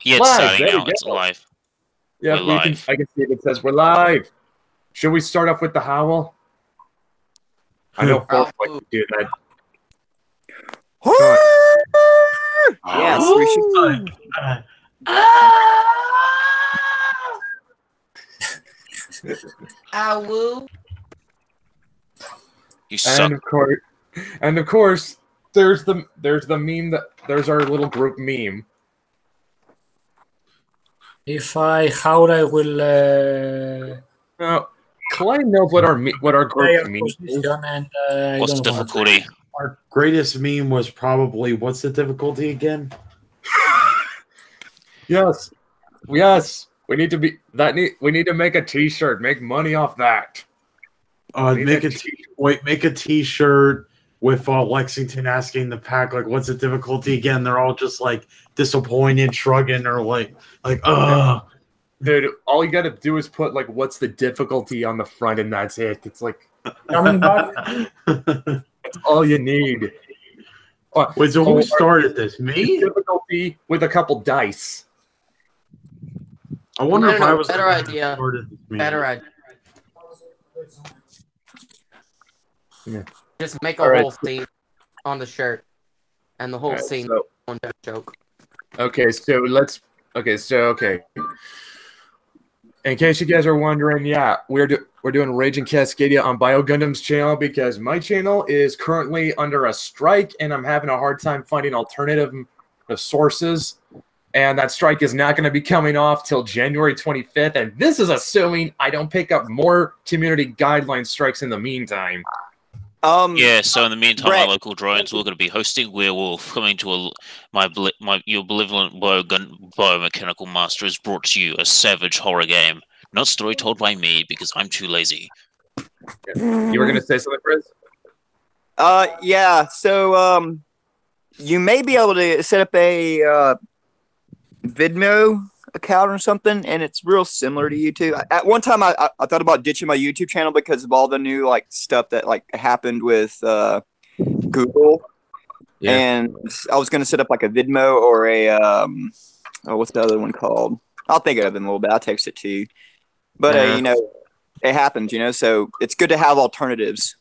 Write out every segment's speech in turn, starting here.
Yeah, it's Live, starting there we now. It's go. live. Yeah, We're live. I can see it says we're live. Should we start off with the howl? I know Fork likes to do that. Yes, we should. Woo. You suck. And of course, there's the meme there's our little group meme. If I howl, I will. Now, Clay knows what our group meme is. What's the difficulty? Our greatest meme was probably, what's the difficulty again? Yes. We need to make a T-shirt. Make money off that. Make a T-shirt with Lexington asking the pack, like, what's the difficulty again? They're all just like disappointed, shrugging, or like, dude. All you gotta do is put like, what's the difficulty on the front, and that's it. It's like coming back. That's all you need. Wait, so who started this? Me? Difficulty with a couple dice. I wonder if I was better idea. Better idea. Yeah. Just make a whole scene on the shirt, and the whole scene on that joke. Okay. In case you guys are wondering, yeah, we're doing Raging Cascadia on Bio Gundam's channel because my channel is currently under a strike, and I'm having a hard time finding alternative sources. And that strike is not going to be coming off till January 25th. And this is assuming I don't pick up more community guideline strikes in the meantime. Yeah, so in the meantime, our local drones are going to be hosting Werewolf. Coming to your benevolent biomechanical master has brought to you a savage horror game. Not story told by me because I'm too lazy. You were going to say something, Chris? Yeah. So, you may be able to set up a Vidmo account or something, and it's real similar to YouTube. At one time, I thought about ditching my YouTube channel because of all the new like stuff that like happened with Google, and I was going to set up like a Vidmo or a what's the other one called? I'll think of it in a little bit. I'll text it to you. But it happens, so it's good to have alternatives.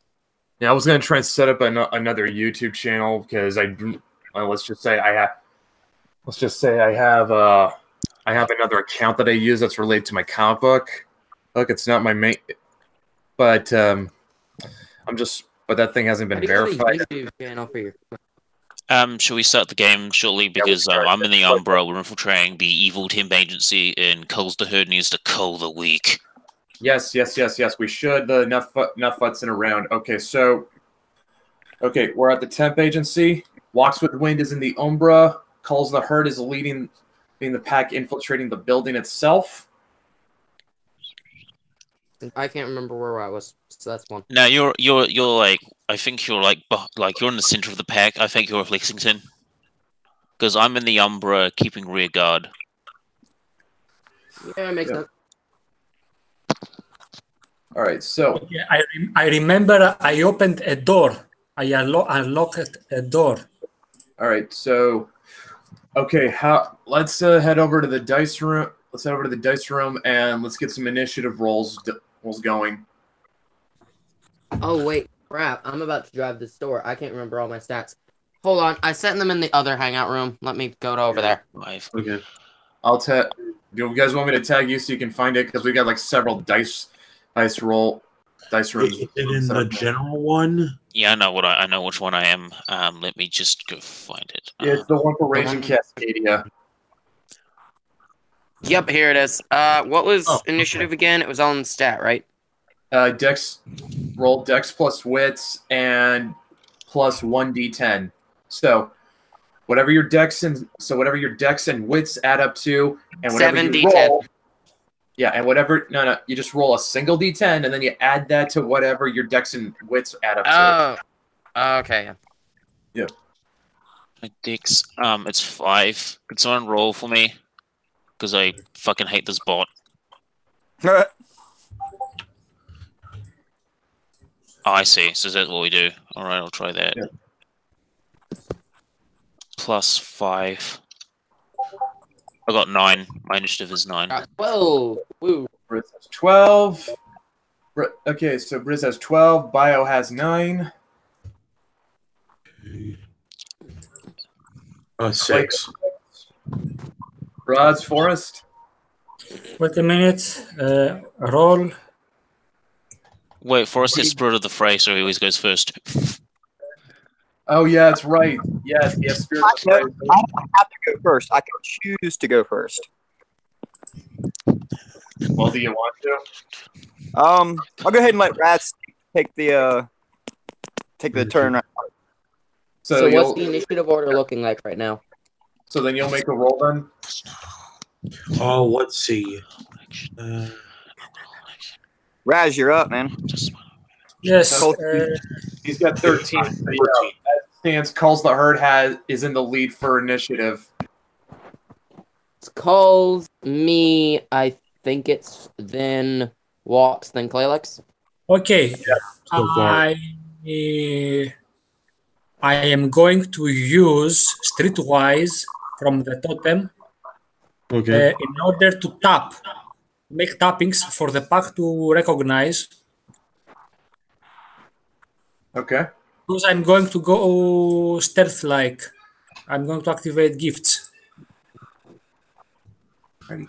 Yeah, I was going to try and set up another YouTube channel because let's just say I have another account that I use that's related to my comic book. Look, it's not my main, but that thing hasn't been verified. Shall we start the game shortly? Because I'm in the Umbra. We're infiltrating the evil Temp Agency, and Cull's the Herd needs to cull the weak. Yes. We should. The enough futzing around. Okay, we're at the Temp Agency. Walks with Wind is in the Umbra. Calls the Herd is leading the pack, infiltrating the building itself. I can't remember where I was, so that's one. Now you're like, I think you're like you're in the center of the pack. I think you're with Lexington, because I'm in the Umbra, keeping rear guard. Yeah, it makes sense. All right, so I remember I opened a door. I unlocked a door. All right, so. Okay, let's head over to the dice room. Let's head over to the dice room and let's get some initiative rolls going. Oh wait, crap! I'm about to drive this store. I can't remember all my stats. Hold on, I sent them in the other hangout room. Let me go over there. Okay, do you guys want me to tag you so you can find it? Because we got like several dice rooms. Is it in the general one? Yeah, I know which one I am. Let me just go find it. Yeah, it's the one for Raging Cascadia. Yep, here it is. What was initiative again? It was on stat, right? Dex plus wits and plus 1d10. So whatever your dex and wits add up to, and whatever 7d10. you roll. Yeah, and whatever. No, you just roll a single d10, and then you add that to whatever your dex and wits add up to. Oh, okay. Yeah. My dex, it's 5. Could someone roll for me? Because I fucking hate this bot. Oh, I see. So that's what we do. All right, I'll try that. Yeah. +5. I got 9. My initiative is 9. Whoa! Woo! Briz has 12. Okay, so Briz has 12. Bio has 9. 6. Rod's Forest. Wait a minute. Roll. Wait, Forrest is Spirit of the Fray, so he always goes first. Oh, yeah, that's right. Yes, he has Spirit of the Fray. I have to go first. I can choose to go first. Well, do you want to? I'll go ahead and let Rats take the turn. So what's the initiative order looking like right now? So then you'll make a roll then? Oh, let's see. Raz, you're up, man. Yes. He's got 13. So, yeah, as it stands, Calls the Herd is in the lead for initiative. Calls me, I think it's then Walks, then Claylex. Okay. So far. I am going to use Streetwise from the totem Okay. in order to make tappings for the pack to recognize. Okay. Because I'm going to go stealth-like. I'm going to activate gifts. Ready.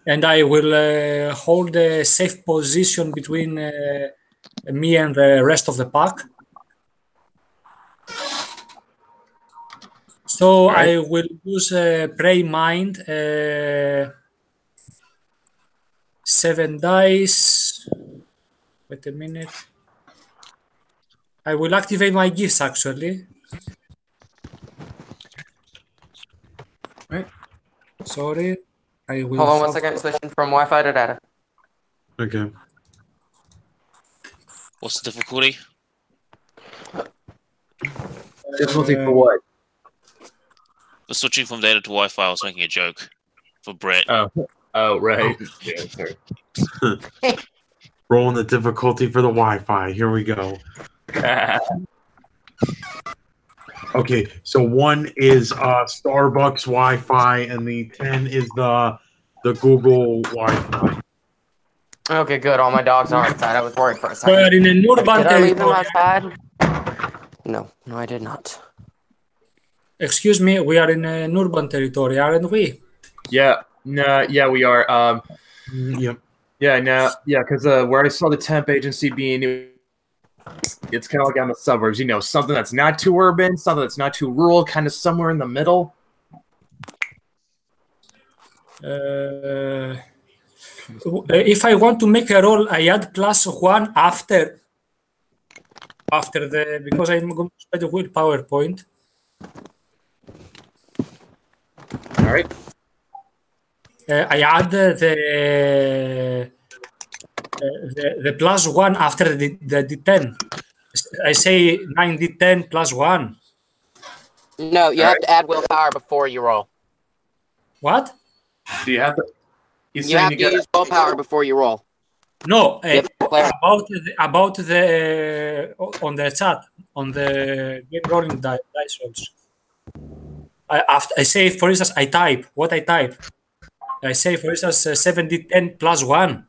And I will hold a safe position between me and the rest of the pack. So Right. I will use Prey Mind. 7 dice. Wait a minute. I will activate my gifts actually. Right. Sorry. I will. Hold on 1 second, switching from Wi-Fi to data. Okay. What's the difficulty? Difficulty for what? For switching from data to Wi-Fi, I was making a joke for Brett. Oh, right. Yeah, sorry. Rolling the difficulty for the Wi-Fi. Here we go. Okay, so 1 is Starbucks Wi-Fi, and the 10 is the Google Wi-Fi. Okay, good. All my dogs are outside. I was worried for a We second. are in an urban Did I leave them territory. outside? No, I did not. Excuse me, we are in an urban territory, aren't we? Yeah. No, yeah, we are. Yep. Yeah, no, yeah, because where I saw the temp agency being, it's kind of like on the suburbs, something that's not too urban, something that's not too rural, kind of somewhere in the middle. If I want to make a roll, I add +1 after because I'm going to spend a willpower point. All right. I add the +1 after the D10. I say 9d10 +1. No, you have to add willpower before you roll. What? Do you have to? You have to use willpower before you roll. No, Yep. about the on the chat on the game rolling dice rolls. I say, for instance, I type what I type. I say, for instance, 7d10 +1,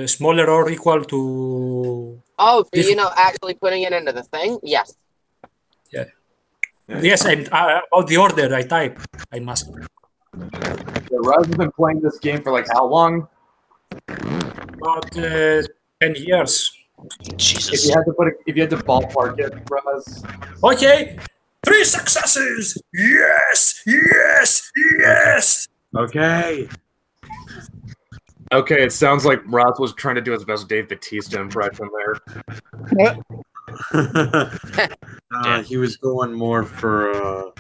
smaller or equal to. Oh, so actually putting it into the thing? Yes. Yeah. Yes, I'm about the order I type. I must. Yeah, Raz has been playing this game for like how long? About 10 years. Jesus. If you had to ballpark it, Raz. Okay, 3 successes. Yes, yes, yes. Okay. Okay, it sounds like Raz was trying to do his best Dave Bautista impression there. He was going more for.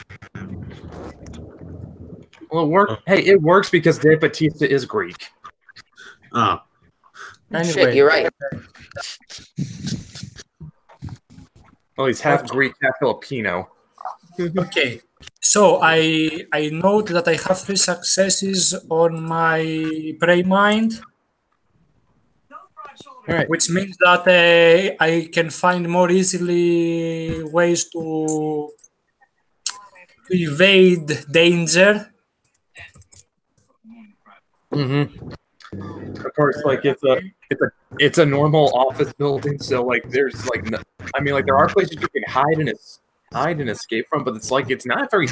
Well, it worked. Hey, it works because Dave Bautista is Greek. Oh. Anyway, Shit, you're right. Well, he's half Greek, half Filipino. Okay, so I note that I have 3 successes on my Prey Mind, Right. which means that I can find more easily ways to evade danger Of course, like it's a normal office building, so like there's like I mean like there are places you can hide and escape from, but it's like it's not very.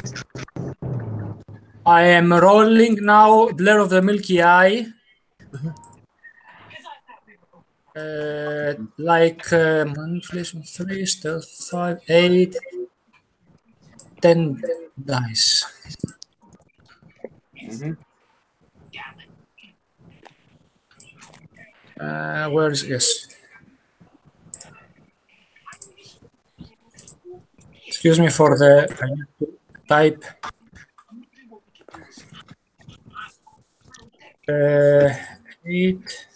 I am rolling now. Blur of the Milky Eye. Manipulation 3, stealth 5, 8, 10 dice. Where is yes? Excuse me for the I need to type. Eight.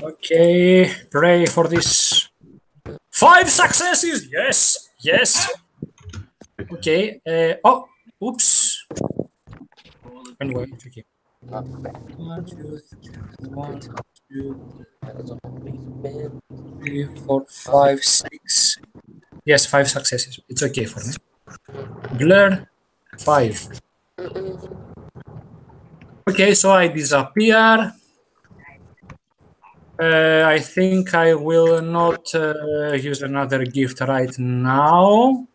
Okay, pray for this. 5 successes. Yes, yes. Okay. Oh, oops. Anyway, it's okay. 1, 2, 3, 4, 5, 6. Yes, 5 successes. It's okay for me. Blur 5. Okay, so I disappear. I think I will not use another gift right now.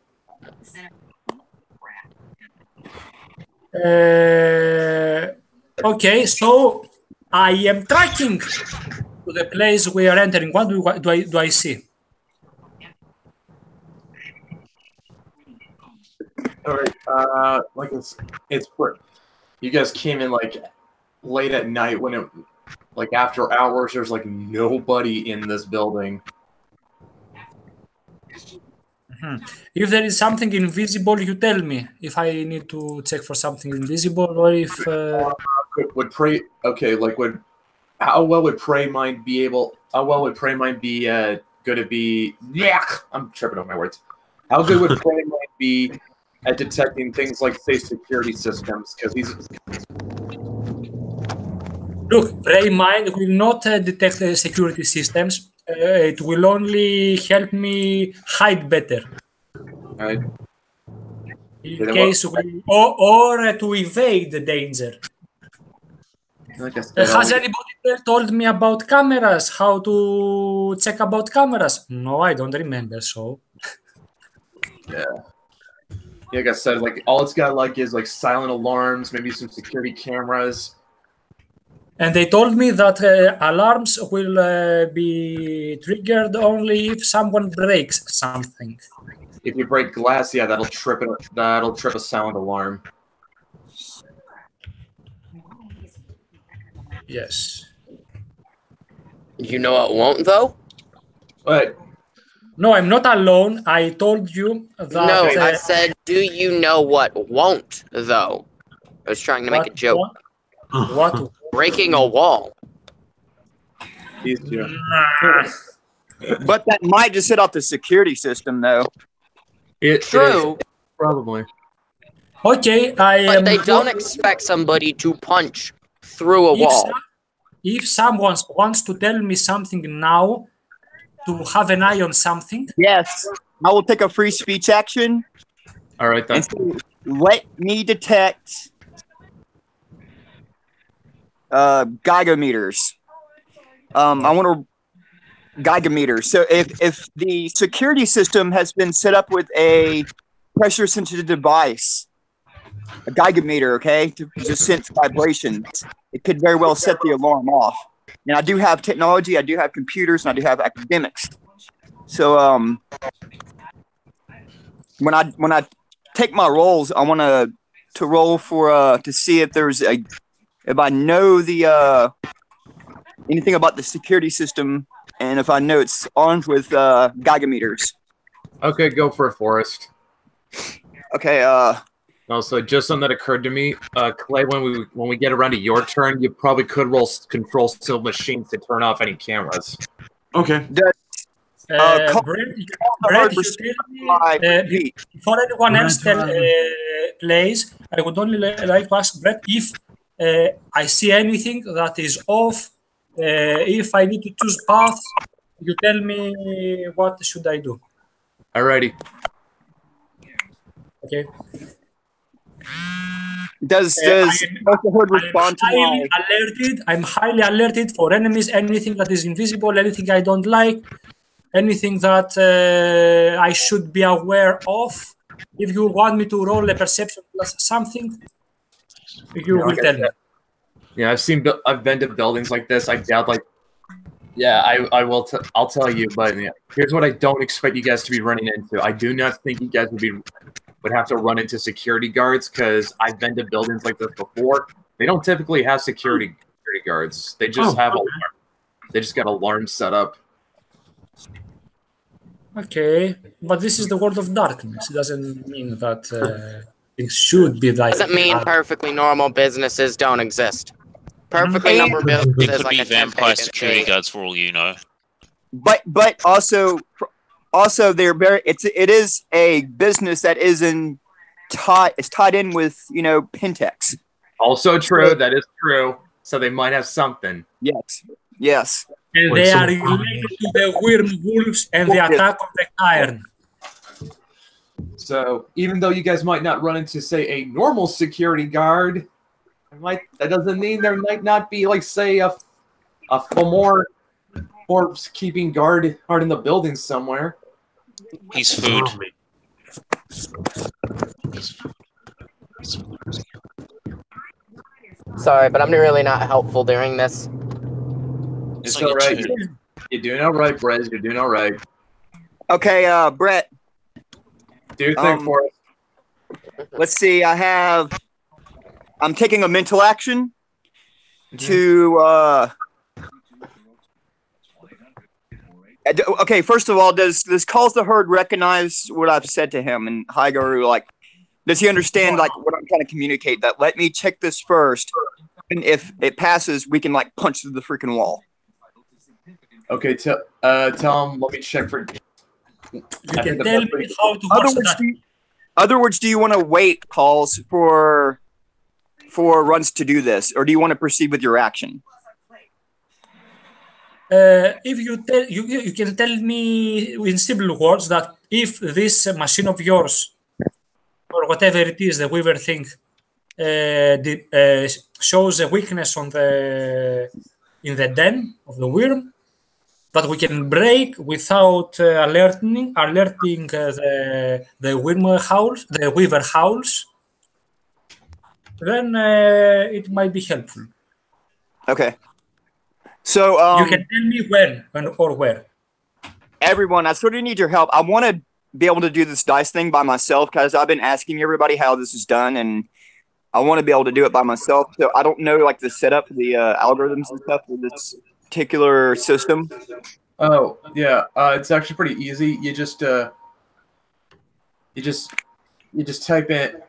Okay, so I am tracking to the place we are entering. What do I see? All right, like it's you guys came in like late at night when it like after hours. There's like nobody in this building. If there is something invisible, you tell me if I need to check for something invisible or if would prey like how well would prey mind be good to be I'm tripping over my words. How good would prey mind be at detecting things like say security systems? Because look, prey mind will not detect the security systems. It will only help me hide better. Right. In case or to evade the danger. Like I said, has anybody there told me about cameras? How to check about cameras? No, I don't remember. So yeah. Like I said, like all it's got like is like silent alarms, maybe some security cameras. And they told me that alarms will be triggered only if someone breaks something. If you break glass, yeah, that'll trip a sound alarm. Yes. You know it won't, though? But no, I'm not alone. I told you that. No, I said, do you know what won't, though? I was trying to make a joke. What? Breaking a wall. But that might just set off the security system, though. True. Probably. Okay, but they don't expect somebody to punch through a wall. If someone wants to tell me something now, to have an eye on something. Yes, I will take a free speech action. All right, then. Let me detect Geigometers. I want to Geigometer. So if the security system has been set up with a pressure sensitive device, a Geigometer, okay, to sense vibrations, it could very well set the alarm off. And I do have technology, I do have computers, and I do have academics. So when I take my rolls, I want to roll for to see if there's if I know the anything about the security system, and if I know it's armed with Geigometers. Okay, go for it, Forrest. Okay. Also, just something that occurred to me, Clay. When we get around to your turn, you probably could roll control still machines to turn off any cameras. Okay. Brett, before anyone else plays, I would only like to ask Brett if I see anything that is off If I need to choose path, you tell me what should I do. Alrighty. Okay. Does the hood respond to my... I'm highly alerted for enemies, anything that is invisible, anything I don't like, anything that I should be aware of. If you want me to roll a perception plus something, you will tell me. Yeah, I've been to buildings like this. I doubt, like, yeah, I will. I'll tell you, but yeah, here's what I don't expect you guys to be running into. I do not think you guys would have to run into security guards, because I've been to buildings like this before. They don't typically have security guards. They just have they just got alarms set up. Okay, but this is the world of darkness. It doesn't mean that things should be like. Doesn't mean perfectly normal businesses don't exist. Perfectly normal businesses, it could be vampire security guards for all you know. But also they're very. It is a business that is tied in with Pentex. Also true. That is true. So they might have something. Yes. And they are related to the werewolves and the attack of the iron. So even though you guys might not run into, say, a normal security guard, that doesn't mean there might not be, like, say, a more keeping guard in the building somewhere. He's food. Sorry, but I'm really not helpful during this. It's all right. You're doing all right, Brez. You're doing all right. Okay, Brett. Do your thing for us. Let's see. I'm taking a mental action to. Okay, first of all, does Calls the Herd recognize what I've said to him? And Haigaru, like, does he understand, like, what I'm trying to communicate? That let me check this first, and if it passes, we can, like, punch through the freaking wall. Okay, tell him. Let me check for. You can tell me how to watch that. Other words, do you want to wait, Calls, for runs to do this, or do you want to proceed with your action? If you can tell me in simple words that if this machine of yours, or whatever it is, the Weaver thing, shows a weakness in the den of the worm, that we can break without alerting the Weaver howls, then it might be helpful. Okay. So you can tell me when or where. Everyone, I sort of need your help. I want to be able to do this dice thing by myself, because I've been asking everybody how this is done, and I want to be able to do it by myself. So I don't know, like, the setup, the algorithms and stuff for this particular system. Oh yeah, it's actually pretty easy. You just type in.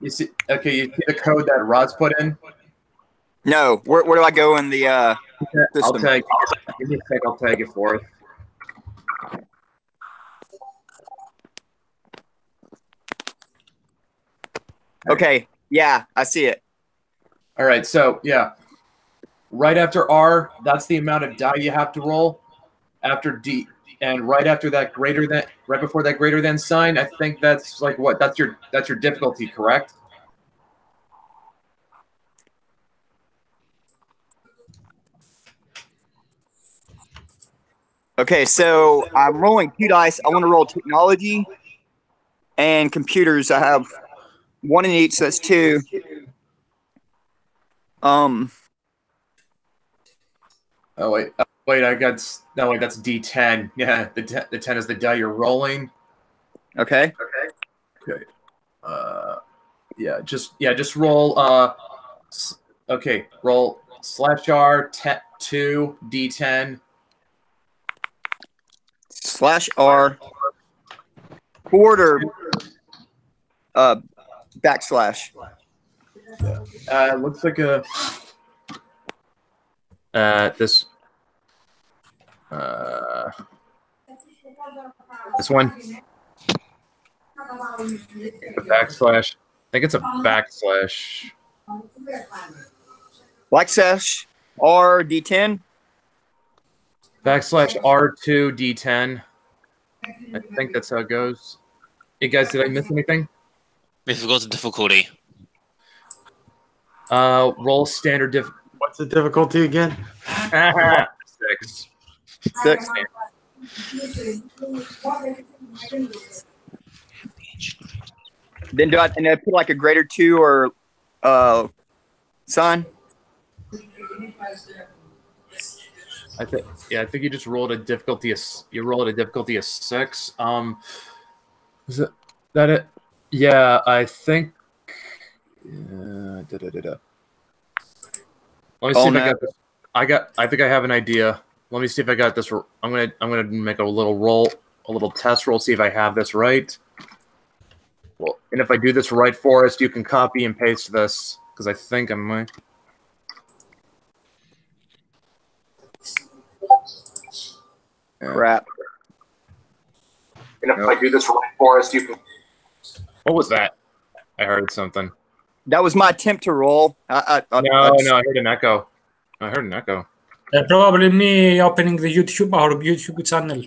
You see the code that Rod's put in. No, where do I go in the system? Give me a sec. I'll tag it for us. Okay. Yeah, I see it. All right. So yeah, right after R, that's the amount of die you have to roll. After D, and right after that right before that greater than sign, I think that's like what? That's your difficulty, correct? Okay, so I'm rolling 2 dice. I want to roll technology and computers. I have 1 in each, so that's 2. Oh wait, that's D10. Yeah, the 10 is the die you're rolling. Okay. Yeah, just roll. Okay, roll /R 2 D10 /R forward or backslash. Looks like a this one. A backslash. I think it's a backslash. /R D10. /R2 D10. I think that's how it goes. Hey guys, did I miss anything? We forgot the difficulty. Roll standard diff. What's the difficulty again? 6. 6. Then do I put like a greater 2 or sign? I think you just rolled a difficulty of 6. Is that it? Yeah, I think. Let me see if I got this. I think I have an idea. Let me see if I got this. I'm gonna make a little test roll, see if I have this right. Well, and if I do this right, Forrest, you can copy and paste this because I think I might. Crap. And if I do this right, Forrest, you can. What was that? I heard something. That was my attempt to roll. No, I heard an echo. Probably me opening the YouTube or YouTube channel.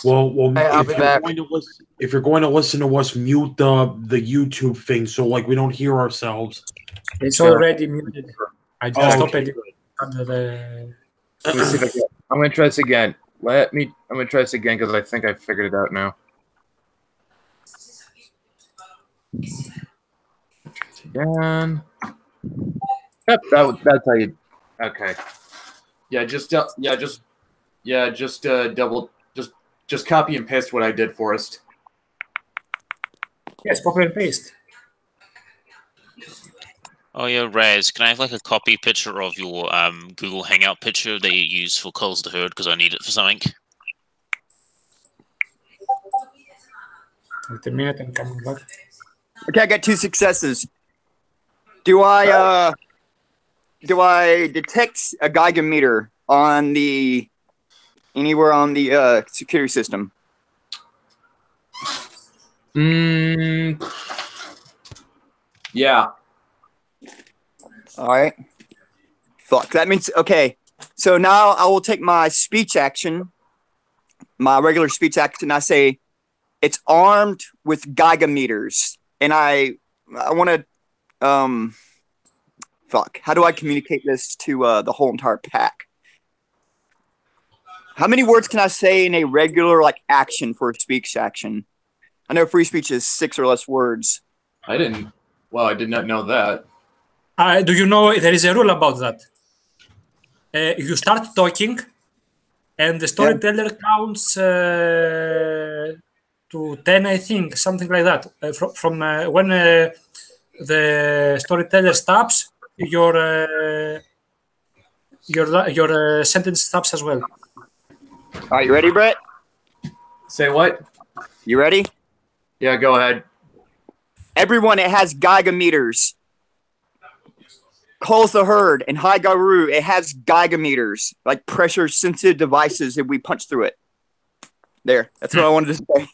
Well, Hey, I'll be back. If you're going to listen to us, mute the YouTube thing so like we don't hear ourselves. It's already muted. I just opened it under the. Let me see if I can. I'm gonna try this again. I'm gonna try this again because I think I figured it out now. Again. Yep, that's how you. Okay. Yeah, just copy and paste what I did, Forrest. Yes, copy and paste. Oh yeah, Raz, can I have like a copy picture of your Google Hangout picture that you use for Calls to Herd because I need it for something? Wait a minute, I'm coming back. Okay, I got 2 successes. Do I detect a Geiger meter on anywhere on the security system? Yeah. All right. Fuck. That means okay. So now I will take my speech action, my regular speech action. I say it's armed with Geiger meters, and I want to fuck. How do I communicate this to the whole entire pack? How many words can I say in a regular like action for a speech action? I know free speech is 6 or less words. I did not know that. Do you know there is a rule about that? If you start talking, and the storyteller counts to 10, I think, something like that. From when the storyteller stops, your sentence stops as well. All right, you ready, Brett? Say what? You ready? Yeah, go ahead. Everyone that has Geiger meters. Calls the Herd and High Garu, it has Geiger meters, like pressure sensitive devices if we punch through it. There. That's what I wanted to say.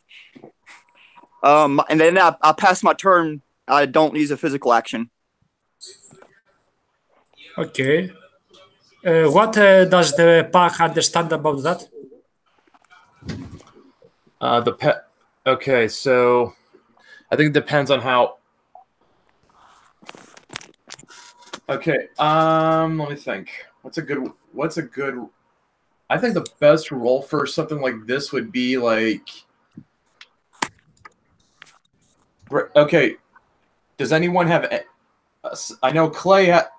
And then I pass my turn. I don't use a physical action. Okay. What does the pack understand about that? Okay, so I think it depends on how. Okay, let me think. What's a good? I think the best role for something like this would be like. Okay, does anyone have? I know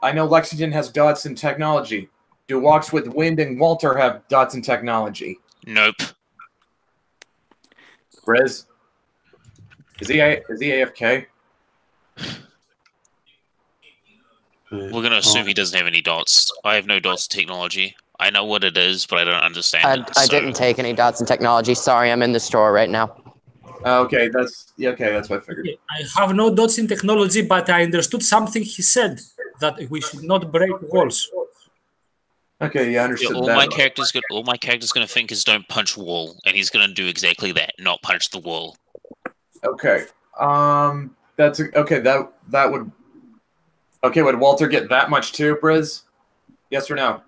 I know Lexington has Dodson technology. Do Walks with Wind and Walter have Dodson technology? Nope. Riz, is he AFK? We're gonna assume he doesn't have any dots. I have no dots technology. I know what it is, but I don't understand it. I didn't take any Dodson technology. Sorry, I'm in the store right now. Okay, that's what I figured. I have no dots in technology, but I understood something he said, that we should not break walls. Okay, yeah, I understood all that. all my character's gonna think is don't punch wall, and he's gonna do exactly that, not punch the wall. Okay. That's okay. That would. Okay, would Walter get that much too, Briz? Yes or no?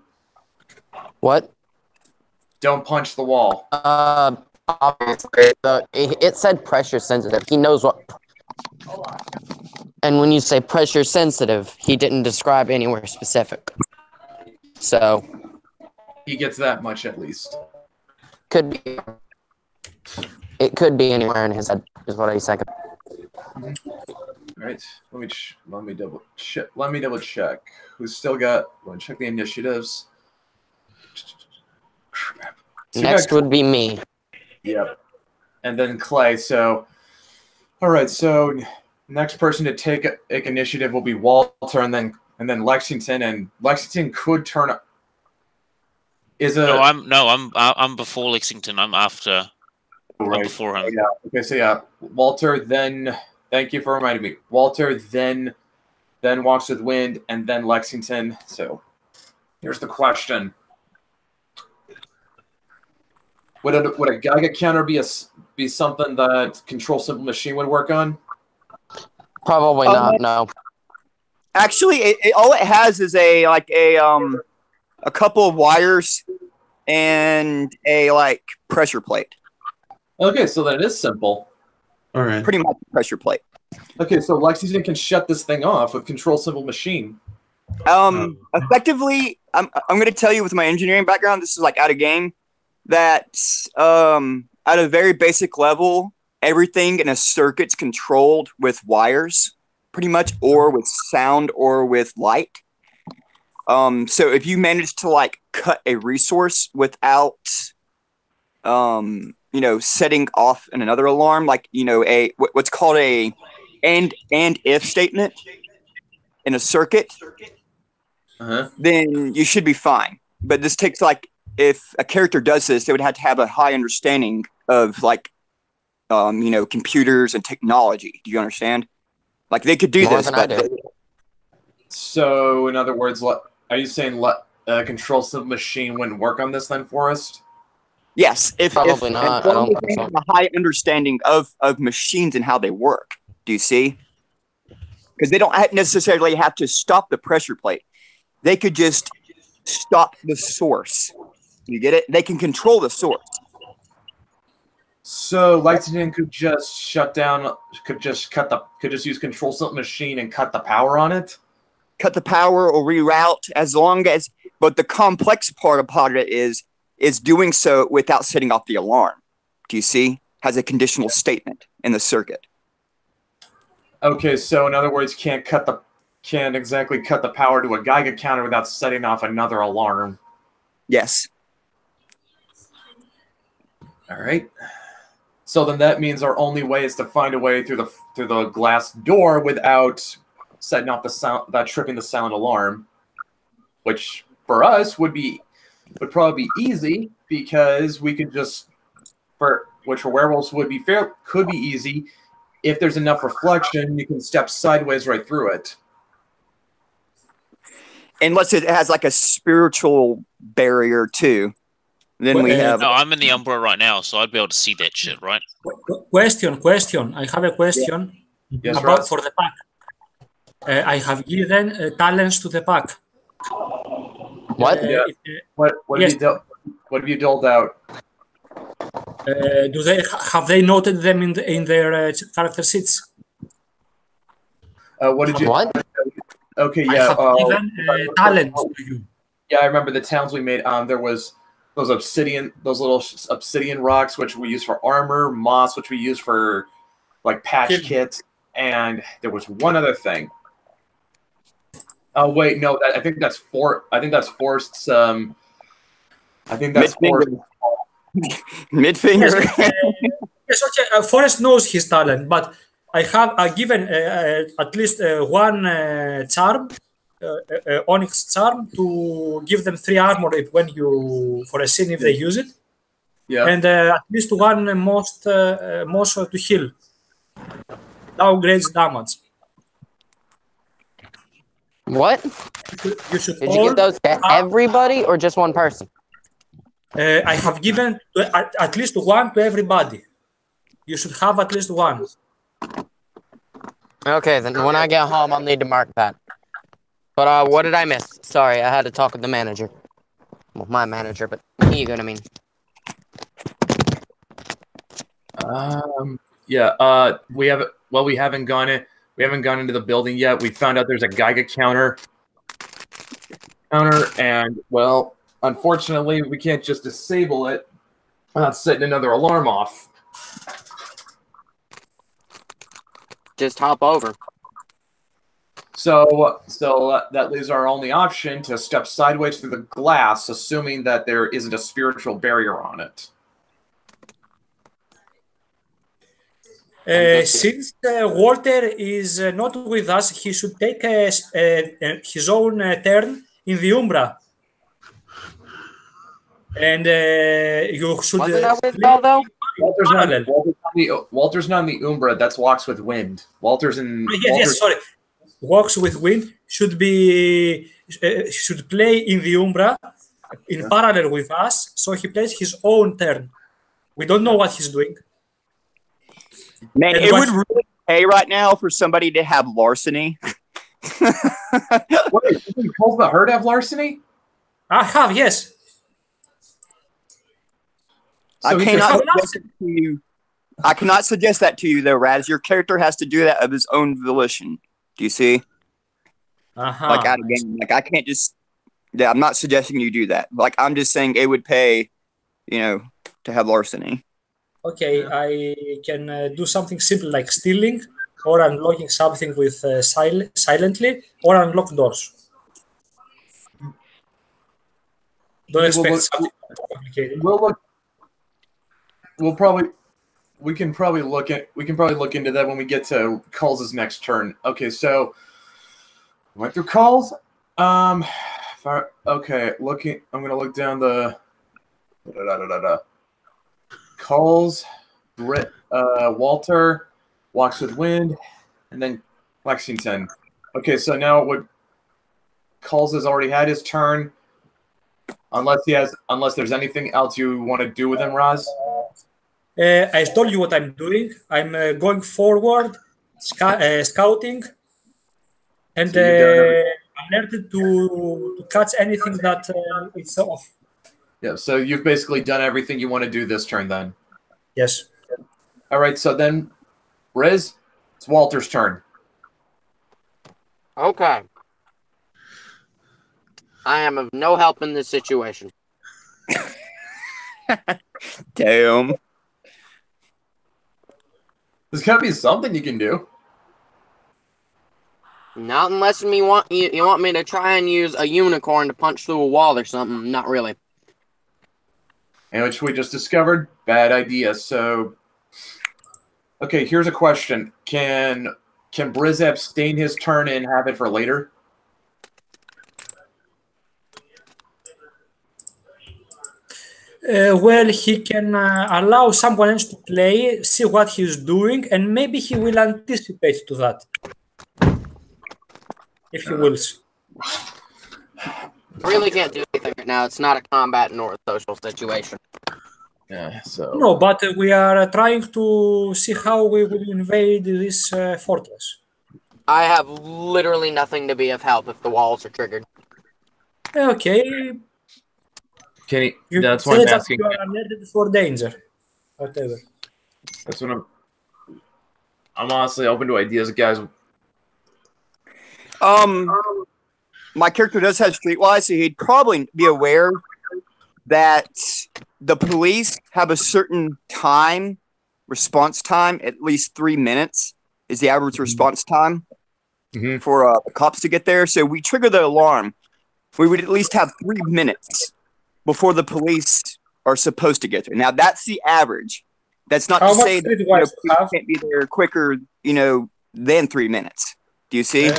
What? Don't punch the wall. Obviously, it said pressure sensitive. He knows what. And when you say pressure sensitive, he didn't describe anywhere specific. So. He gets that much at least. Could be. It could be anywhere in his head, is what I said. All right. Let me double check. Who's still got? Let me check the initiatives. Crap. Next would be me. Yep. And then Clay. So, all right. So, next person to take initiative will be Walter, and then Lexington. And Lexington could turn. I'm before Lexington. I'm after. Right. I'm before him. Yeah. Okay. So yeah, Walter. Then thank you for reminding me. Walter. Then Walks with Wind, and then Lexington. So, here's the question. Would a Geiger counter be something that Control Simple Machine would work on? Probably not. No. Actually, all it has is a couple of wires and a pressure plate. Okay, so then it is simple. All right. Pretty much pressure plate. Okay, so Lexington can shut this thing off with Control Simple Machine. Effectively, I'm going to tell you with my engineering background, this is out of game, that at a very basic level, everything in a circuit's controlled with wires, pretty much, or with sound or with light. So if you manage to cut a resource without setting off another alarm, what's called a and if statement in a circuit, then you should be fine. But this takes if a character does this, they would have to have a high understanding of computers and technology. Do you understand? They could do this, but so in other words, are you saying Control Simple Machine wouldn't work on this then, Forrest? Yes, probably not. I don't think so. A high understanding of machines and how they work. Do you see? Because they don't necessarily have to stop the pressure plate. They could just stop the source. You get it? They can control the source. So Lexington could just shut down. Could just use Control Simple Machine and cut the power on it. Cut the power or reroute, as long as. But the complex part about it is doing so without setting off the alarm. Do you see? Has a conditional statement in the circuit. Okay, so in other words, can't exactly cut the power to a Geiger counter without setting off another alarm. Yes. All right. So then that means our only way is to find a way through the glass door without setting off the sound, without tripping the silent alarm, which for us would probably be easy because we could just for werewolves could be easy. If there's enough reflection, you can step sideways right through it. Unless it has a spiritual barrier too. Then we have. No, I'm in the Umbra right now, so I'd be able to see that shit, right? Question. I have a question for the pack. I have given talents to the pack. What? What have you doled out? Have they noted them in their character sheets? What did you? What? Okay, I yeah. have given talents to you. Yeah, I remember the towns we made. There was those little obsidian rocks, which we use for armor, moss, which we use for patch kits, and there was one other thing. Oh wait, no, I think that's Forrest's. I think that's Forrest. Midfinger. Yes, okay. Forrest knows his talent, but I have given at least one charm, onyx charm, to give them 3 armor for a scene if they use it. Yeah. And at least one most to heal. Downgrades damage. What? Did you give those to everybody or just one person? I have given at least one to everybody. You should have at least one. Okay, then when I get home, I'll need to mark that. But what did I miss? Sorry, I had to talk with the manager. Well, my manager, but you get what I mean. Yeah. We haven't. Well, we haven't gone in. We haven't gone into the building yet. We found out there's a Geiger counter, and well, unfortunately, we can't just disable it without setting another alarm off. Just hop over. So that leaves our only option to step sideways through the glass, assuming that there isn't a spiritual barrier on it. Since Walter is not with us, he should take his own turn in the Umbra. And you should. Wasn't I with y'all though? Walter's not in the Umbra. That's Walks with Wind. Walter's in. Yes, sorry. Walks with Wind should play in the Umbra in parallel with us, so he plays his own turn. We don't know what he's doing. Man, it would really pay right now for somebody to have larceny. What? You told the herd have larceny? I have, yes. So I cannot suggest that to you, though, Raz. Your character has to do that of his own volition. Do you see? Like out of game. Like I can't just. Yeah, I'm not suggesting you do that. Like I'm just saying it would pay, to have larceny. Okay, I can do something simple like stealing, or unlocking something with silently, or unlock doors. Don't expect something complicated. We can probably look into that when we get to Calls' next turn. Okay, so went through Calls. Okay, I'm gonna look down the Calls, Walter, Walks with Wind, and then Lexington. Okay, so now Calls has already had his turn. Unless there's anything else you want to do with him, Raz. I told you what I'm doing. I'm going forward, scouting, and alerted to catch anything that is off. Yeah, so you've basically done everything you want to do this turn then. Yes. All right, so then, Riz, it's Walter's turn. Okay. I am of no help in this situation. Damn. There's got to be something you can do. Not unless you want me to try and use a unicorn to punch through a wall or something. Not really. And which we just discovered, bad idea. So, okay, here's a question: Can Briz abstain his turn and have it for later? Well, he can allow someone else to play, see what he's doing, and maybe he will anticipate to that. If he wills. Really can't do anything right now. It's not a combat nor a social situation. Yeah, so... No, but we are trying to see how we will invade this fortress. I have literally nothing to be of help if the walls are triggered. Okay. That's what I'm asking. You are alerted for danger. Whatever. That's what I'm honestly open to ideas, guys. My character does have streetwise, so he'd probably be aware that the police have a certain response time, at least 3 minutes is the average response time for the cops to get there. So we trigger the alarm. We would at least have 3 minutes before the police are supposed to get there. Now that's the average. That's not to say that police can't be there quicker, than 3 minutes. Do you see?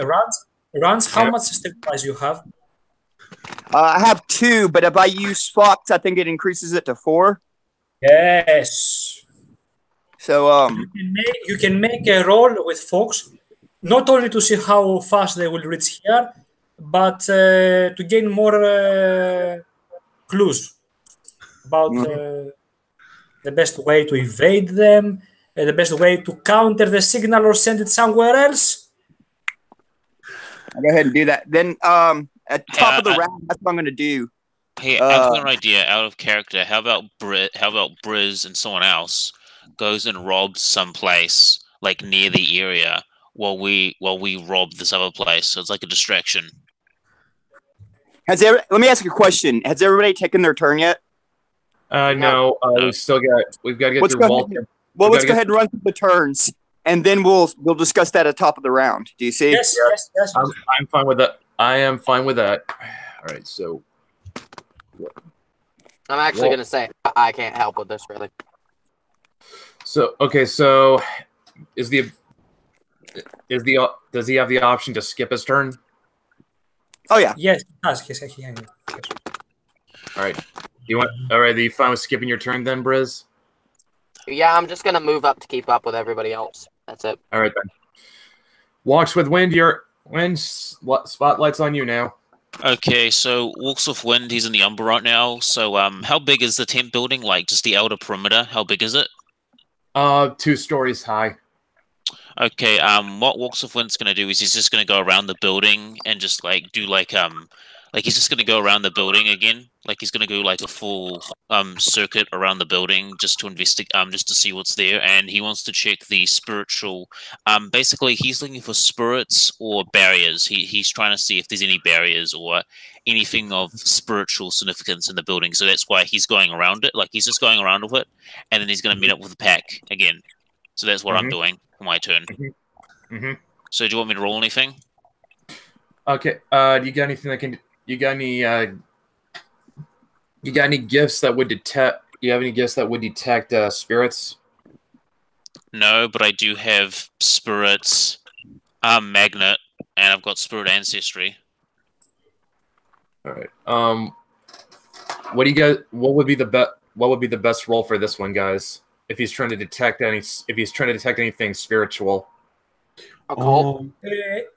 Runs, how much streetwise you have? I have 2, but if I use Fox, I think it increases it to 4. Yes. So you can make a roll with Fox, not only to see how fast they will reach here, but to gain more clues about the best way to evade them, the best way to counter the signal or send it somewhere else. I'll go ahead and do that. Then at top of the round, that's what I'm going to do. Hey, I've got an idea out of character. How about Briz and someone else goes and robs someplace like near the area while we rob this other place. So it's like a distraction. Let me ask you a question. Has everybody taken their turn yet? No. No. We've got to get through Walter. Well, let's go ahead and run through the turns, and then we'll discuss that at the top of the round. Do you see? Yes. I'm fine with that. I am fine with that. All right, so I'm actually gonna say I can't help with this really. so does he have the option to skip his turn? Oh yeah. Yes, he can. Yes. All right. Are you fine with skipping your turn then, Briz? Yeah, I'm just gonna move up to keep up with everybody else. That's it. All right then. Walks with Wind, spotlight's on you now. Okay, so Walks with Wind, he's in the Umbra right now. So how big is the tent building? Like just the outer perimeter? How big is it? 2 stories high. Okay, what Walks with Wind's gonna do is he's just gonna go around the building and just like do like he's just gonna go around the building again. Like he's gonna go like a full circuit around the building just to investigate, just to see what's there, and he wants to check the spiritual. Basically, he's looking for spirits or barriers. He's trying to see if there's any barriers or anything of spiritual significance in the building. So that's why he's going around it. Like he's just going around with it, and then he's gonna meet up with the pack again. So that's what I'm doing for my turn. So do you want me to roll anything? Okay. Do you got anything that can? You got any gifts that would detect? Do you have any gifts that would detect spirits? No, but I do have spirits, magnet, and I've got spirit ancestry. All right. What do you guys? What would be the best roll for this one, guys? If he's trying to detect anything spiritual.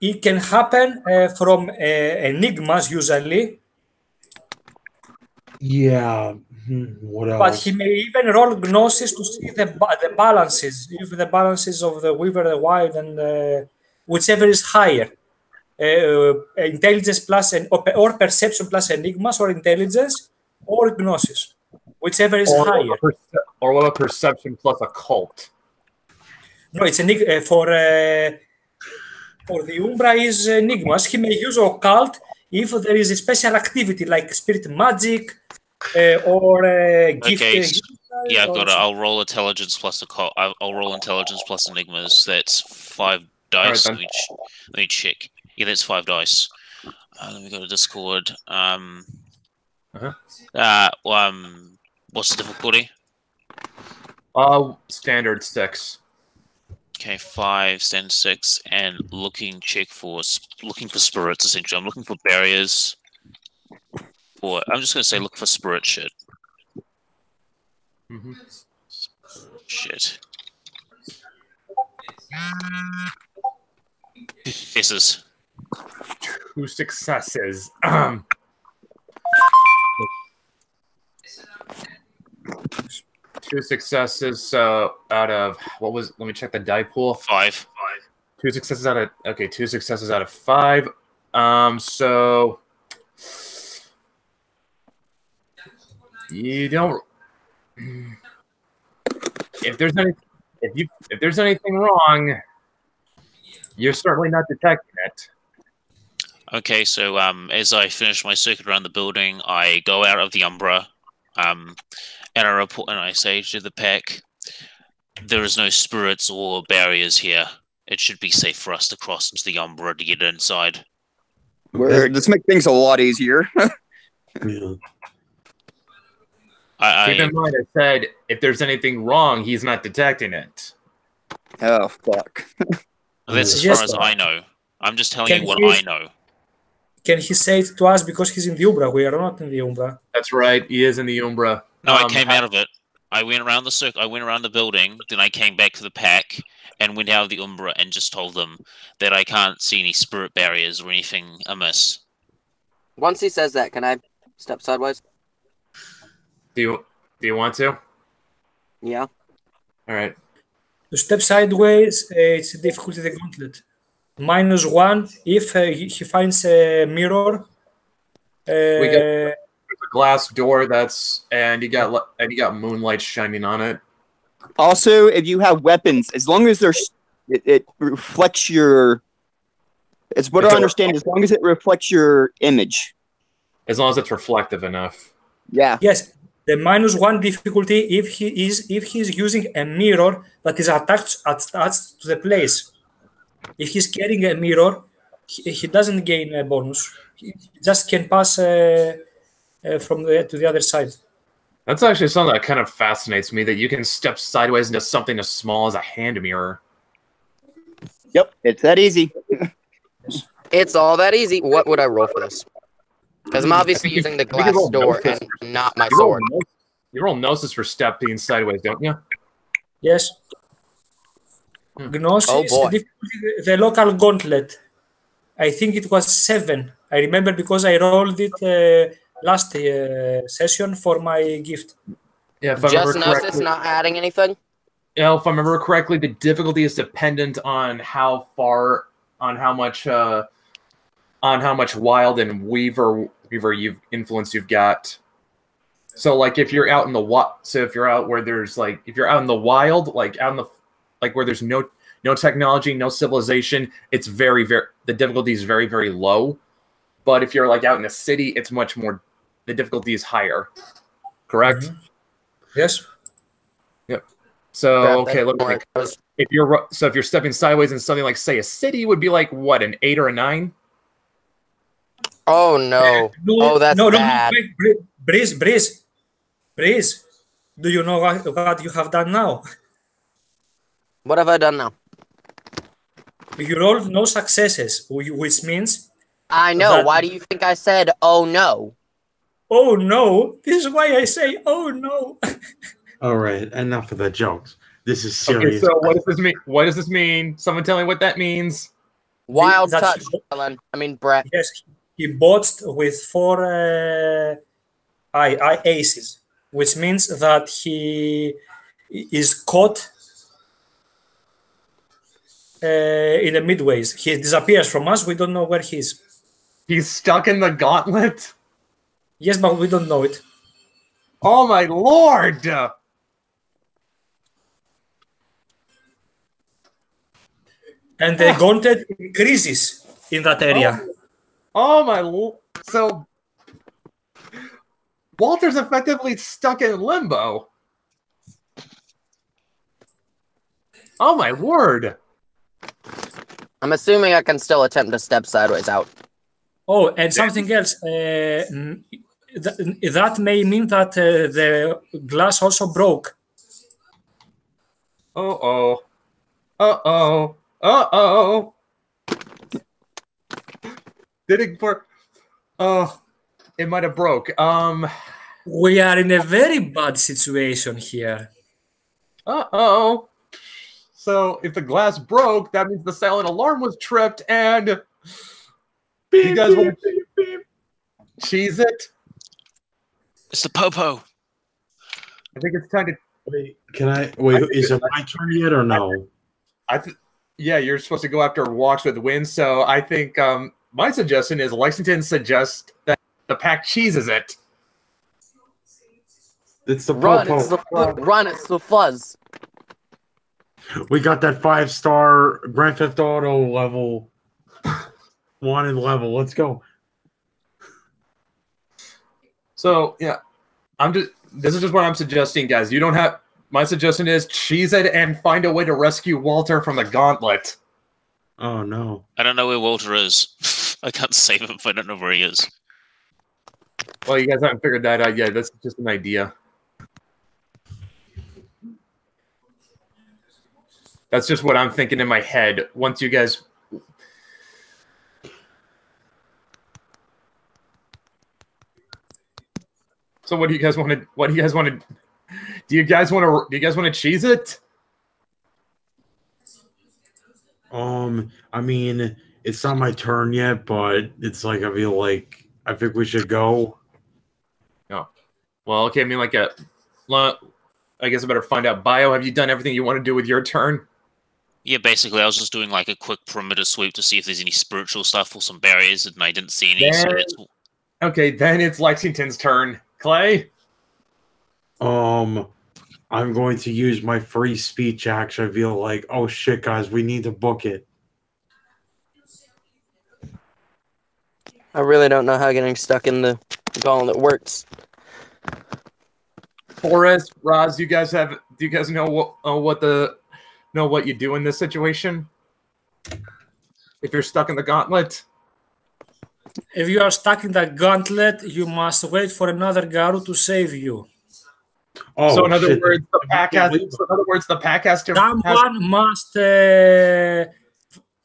It can happen from enigmas usually. Yeah. What else? But he may even roll gnosis to see the balances, if the balances of the Weaver, the Wild, and whichever is higher. Intelligence plus or perception plus enigmas, or intelligence, or gnosis, whichever is higher. Or what about perception plus occult? No, it's for the Umbra is enigmas. He may use occult if there is a special activity like spirit magic or gift. Okay, yeah, I've got it. I'll roll intelligence plus occult. I'll roll intelligence plus enigmas. That's 5 dice. Right, let me check. Yeah, that's 5 dice. Let me go to Discord. What's the difficulty? Standard 6. Okay, 5, standard 6, and looking for spirits. Essentially, I'm looking for barriers. Or I'm just gonna say look for spirit shit. Shit. Misses. 2 successes. 2 successes. So out of let me check the die pool. 5. 2 successes out of 2 successes out of 5. So you don't. If there's anything wrong, you're certainly not detecting it. Okay, so as I finish my circuit around the building, I go out of the Umbra, and I report and I say to the pack, there is no spirits or barriers here. It should be safe for us to cross into the Umbra to get inside. Let's make things a lot easier. Yeah. Keep in mind, I said if there's anything wrong, he's not detecting it. Oh fuck! That's as far as I know. I'm just telling you what I know. Can he say it to us because he's in the Umbra? We are not in the Umbra. That's right. He is in the Umbra. No, I came out of it. I went around the circle. I went around the building. Then I came back to the pack and went out of the Umbra and just told them that I can't see any spirit barriers or anything amiss. Once he says that, can I step sideways? Do you want to? Yeah. All right. To step sideways, it's a difficulty the gauntlet. -1 if he finds a mirror. We got a glass door and you got moonlight shining on it. Also, if you have weapons, as long as it reflects your. It's what I understand. As long as it reflects your image. As long as it's reflective enough. Yeah. Yes. The -1 difficulty if he's using a mirror that is attached to the place. If he's carrying a mirror, he doesn't gain a bonus. He just can pass from to the other side. That's actually something that kind of fascinates me, that you can step sideways into something as small as a hand mirror. Yep, it's that easy. It's all that easy. What would I roll for this? Because I'm obviously using the glass door and not my sword. You roll Gnosis for stepping sideways, don't you? Yes. Gnosis, Oh boy. the local gauntlet. I think it was 7. I remember because I rolled it last session for my gift. Yeah, if I Just remember Gnosis, correctly. not adding anything? Yeah, if I remember correctly, the difficulty is dependent on how much wild and weaver influence you've got. So like if you're out in the if you're out where there's like if you're out in the wild, like out in the where there's no technology, no civilization, it's very the difficulty is very, very low. But if you're like out in a city, it's much more, the difficulty is higher. Correct? Mm-hmm. Yes. Yep. So okay, look, if you're stepping sideways in something like, say, a city, would be like what, an 8 or a 9? Oh no! Oh, that's bad. No, Breeze. Do you know what you have done now? What have I done now? You rolled no successes, which means. I know. Why do you think I said, "Oh no"? Oh no! This is why I say, "Oh no." All right, enough of the jokes. This is serious. Okay, so what does this mean? What does this mean? Someone tell me what that means. Wild touch, Ellen. I mean, Brett. Yes, he botched with 4 aces, which means that he is caught in the midways. He disappears from us. We don't know where he is. He's stuck in the gauntlet? Yes, but we don't know it. Oh my lord! And the gauntlet increases in that area. Oh my so Walter's effectively stuck in limbo. Oh my word! I'm assuming I can still attempt to step sideways out. Oh, and something else. That may mean that the glass also broke. Uh-oh. Uh-oh. Uh-oh. Did it work? Oh, it might have broke. We are in a very bad situation here. Uh-oh. So if the glass broke, that means the silent alarm was tripped, and you guys want to cheese it? It's the popo. I think it's time to. Wait, is it my turn yet or no? Yeah, you're supposed to go after walks with wind. So I think my suggestion is Lexington suggests that the pack cheeses it. It's the Run! popo. It's the run! It's the fuzz. We got that 5-star Grand Theft Auto level. Wanted level. Let's go. So yeah, this is just what I'm suggesting, guys. You don't have. My suggestion is cheese it and find a way to rescue Walter from the gauntlet. Oh no! I don't know where Walter is. I can't save him if I don't know where he is. Well, you guys haven't figured that out yet. That's just an idea. That's just what I'm thinking in my head. Once you guys. So what do you guys want to? What do you guys want to? Do you guys want to? Do you guys want to cheese it? I mean, it's not my turn yet, but it's like I feel like I think we should go. No. Well, okay. I mean, I guess I better find out. Bio, have you done everything you want to do with your turn? Yeah, basically, I was just doing like a quick perimeter sweep to see if there's any spiritual stuff or some barriers, and I didn't see any. Okay, then it's Lexington's turn. Clay? I'm going to use my free speech action. I feel like, oh shit, guys, we need to book it. I really don't know how getting stuck in the gauntlet works. Forrest, Roz, do you guys know what you do in this situation? If you're stuck in the gauntlet? If you are stuck in the gauntlet, you must wait for another Garu to save you. Oh, so in other shit. words, the pack has to. Someone must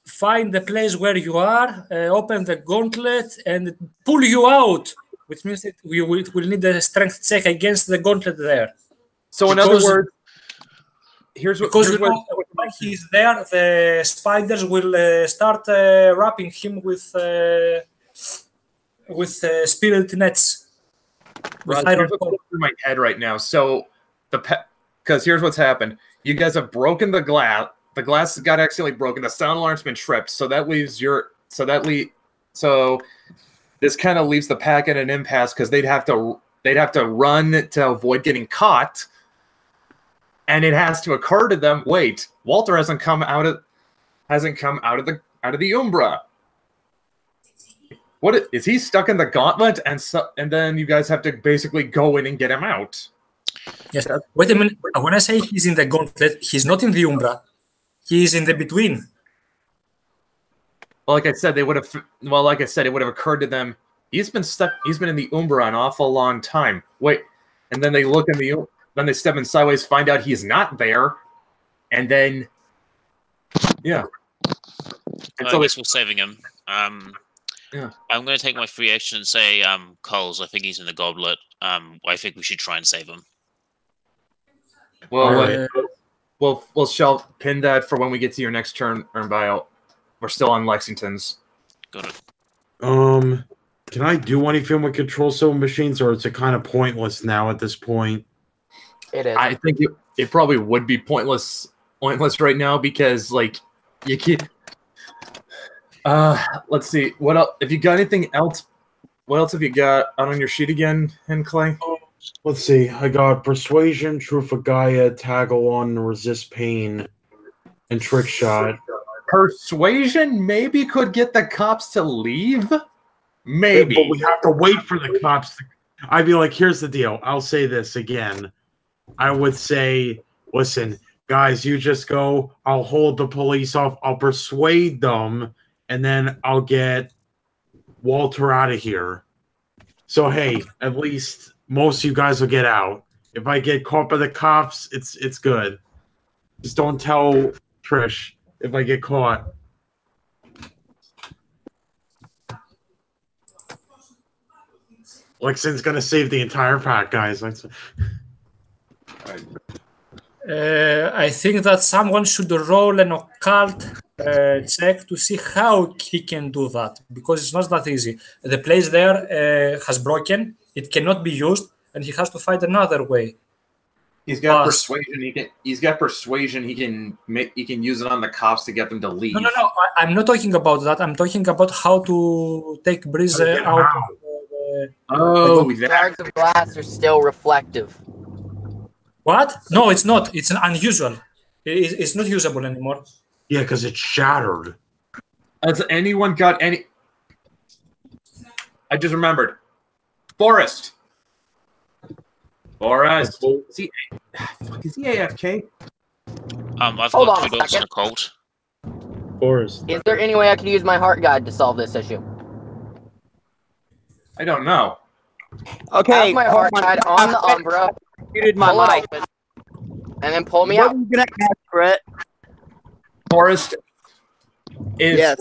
find the place where you are, open the gauntlet, and pull you out. Which means that we will need a strength check against the gauntlet there. So in other words, when he's there, the spiders will start wrapping him with spirit nets. Roz, here's what's going through my head right now. So because here's what's happened. You guys have broken the glass. The glass got accidentally broken. The sound alarm's been tripped. So that leaves this kind of leaves the pack in an impasse because they'd have to run to avoid getting caught. And it has to occur to them, wait, Walter hasn't come out of the Umbra. What is he stuck in the gauntlet? And then you guys have to basically go in and get him out. Yes. Wait a minute. When I say he's in the gauntlet, he's not in the Umbra. He is in the between. Well, like I said, it would have occurred to them. He's been in the Umbra an awful long time. Wait, and then they look in then they step in sideways, find out he's not there, and then yeah. And I guess we're saving him. Yeah. I'm going to take my free action and say, Coles, I think he's in the goblet. I think we should try and save him. Well, we'll shall pin that for when we get to your next turn bio. We're still on Lexington's. Got it. Can I do anything with control cell machines, or is it kind of pointless now at this point? It is. I think it probably would be pointless right now because like you can't. Let's see. What else? If you got anything else, what else have you got out on your sheet again, Clay? Let's see. I got Persuasion, Truth of Gaia, Tag-Along, Resist Pain, and Trick Shot. Persuasion maybe could get the cops to leave. Maybe. But we have to wait for the cops to... I'd be like, here's the deal. I'll say this again. I would say, listen, guys, you just go. I'll hold the police off. I'll persuade them, and then I'll get Walter out of here. So, hey, at least most of you guys will get out. If I get caught by the cops, it's good. Just don't tell Trish if I get caught. Lexington's gonna save the entire pack, guys. I think that someone should roll an occult check to see how he can do that, because it's not that easy. The place there has broken; it cannot be used, and he has to find another way. He's got persuasion. He's got persuasion. He can use it on the cops to get them to leave. No. I'm not talking about that. I'm talking about how to take Breeze out. The shards of glass are still reflective. What? No, it's not. It's unusual. It's not usable anymore. Yeah, because it's shattered. Has anyone got any... I just remembered. Forrest. Is he AFK? I've got 2 dogs and a colt. Forrest. Is there any way I can use my heart guide to solve this issue? I don't know. Okay. I have my heart guide on the Umbra. Muted my mic. And then pull me out. What are you gonna ask, Brett? Forrest, Yes.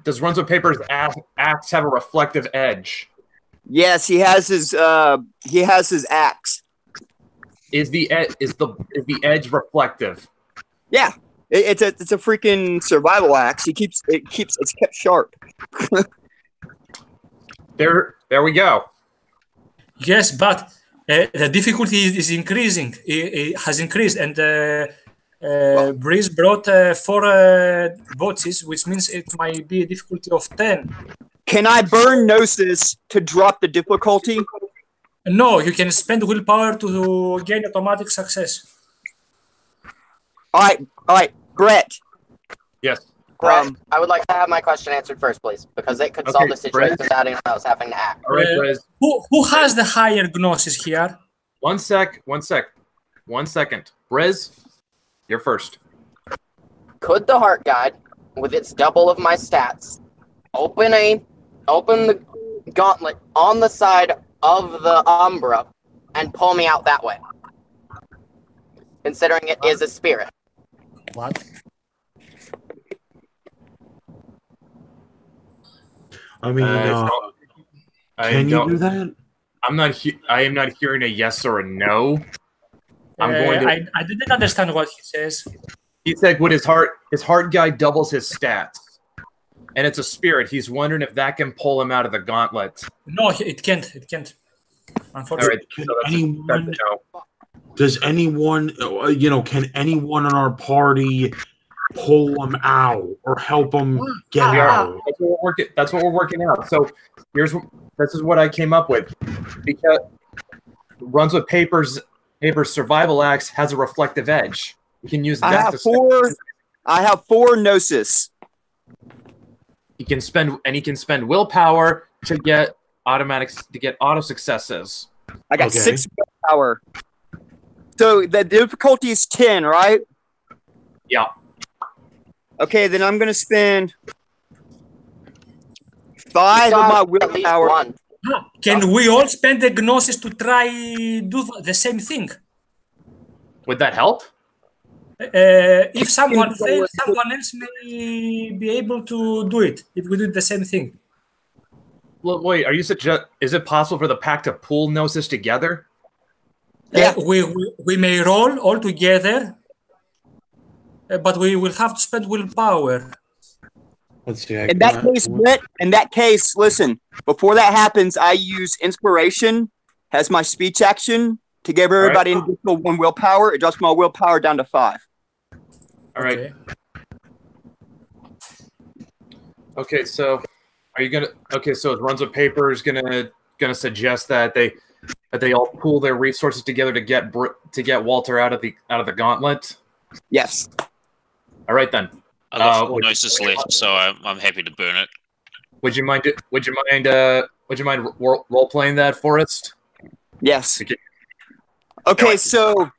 does Runs with Paper's axe have a reflective edge? Yes, he has his axe. Is the edge reflective? Yeah. It's a freaking survival axe. It's kept sharp. There we go. Yes, but the difficulty is increasing. It has increased, and Breeze brought 4 boxes, which means it might be a difficulty of 10. Can I burn Gnosis to drop the difficulty? No, you can spend willpower to gain automatic success. All right, Brett. Yes. Brett, I would like to have my question answered first, please, because it could solve the situation without anyone else having to act. All right, Briz. Who has the higher gnosis here? One second. Briz, you're first. Could the heart guide, with its double of my stats, open the gauntlet on the side of the Umbra and pull me out that way? Considering it is a spirit. What? I mean, can you do that? I am not hearing a yes or a no. I didn't understand what he says. He said, "With his heart guy doubles his stats, and it's a spirit. He's wondering if that can pull him out of the gauntlet." No, it can't. It can't. Unfortunately, Does anyone, can anyone in our party pull him out or help him get out? That's what we're working out. So this is what I came up with. Because runs with Paper's survival axe has a reflective edge. You can use that. I have 4 gnosis. He can spend willpower to get auto successes. I got 6 willpower. So the difficulty is 10, right? Yeah. Okay, then I'm gonna spend 5 of my willpower. Can we all spend the gnosis to try do the same thing? Would that help? If someone fails, someone else may be able to do it. If we do the same thing. Well, wait, is it possible for the pack to pool gnosis together? Yeah, we may roll all together, but we will have to spend willpower. Let's see. In that case, Brett, listen, before that happens, I use inspiration as my speech action to give everybody an additional 1 willpower. It drops my willpower down to 5. All right. Okay, so are you gonna? Okay, so Runs with Paper is gonna suggest that they all pool their resources together to get Walter out of the gauntlet. Yes. All right then. I got 4 gnosis left, so I'm happy to burn it. Would you mind role playing that, Forrest? Yes. Okay, so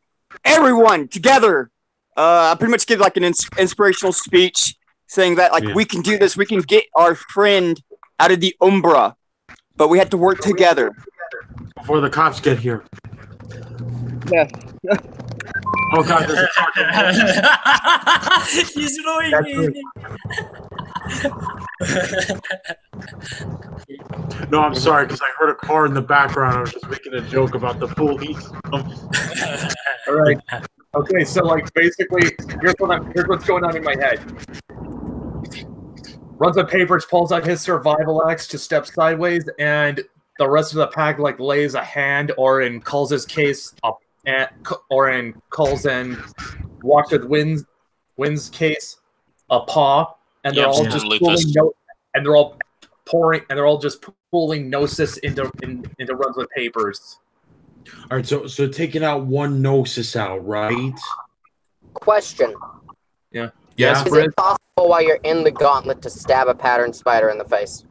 everyone together. I pretty much give like an inspirational speech saying that we can do this. We can get our friend out of the Umbra, but we have to work together. Before the cops get here. Yeah. Oh God! He's ruining it. No, I'm sorry because I heard a car in the background. I was just making a joke about the police. All right. Okay, so basically, here's what's going on in my head. Runs with Papers pulls out his survival axe to step sideways, and the rest of the pack lays a hand, or in Culz's case, or in Culz and Walk with Wind's case, a paw, and they're all just pulling gnosis into Runs with Papers. All right, so taking out 1 gnosis out, right? Question. Yeah. Yes, Is it possible while you're in the gauntlet to stab a pattern spider in the face?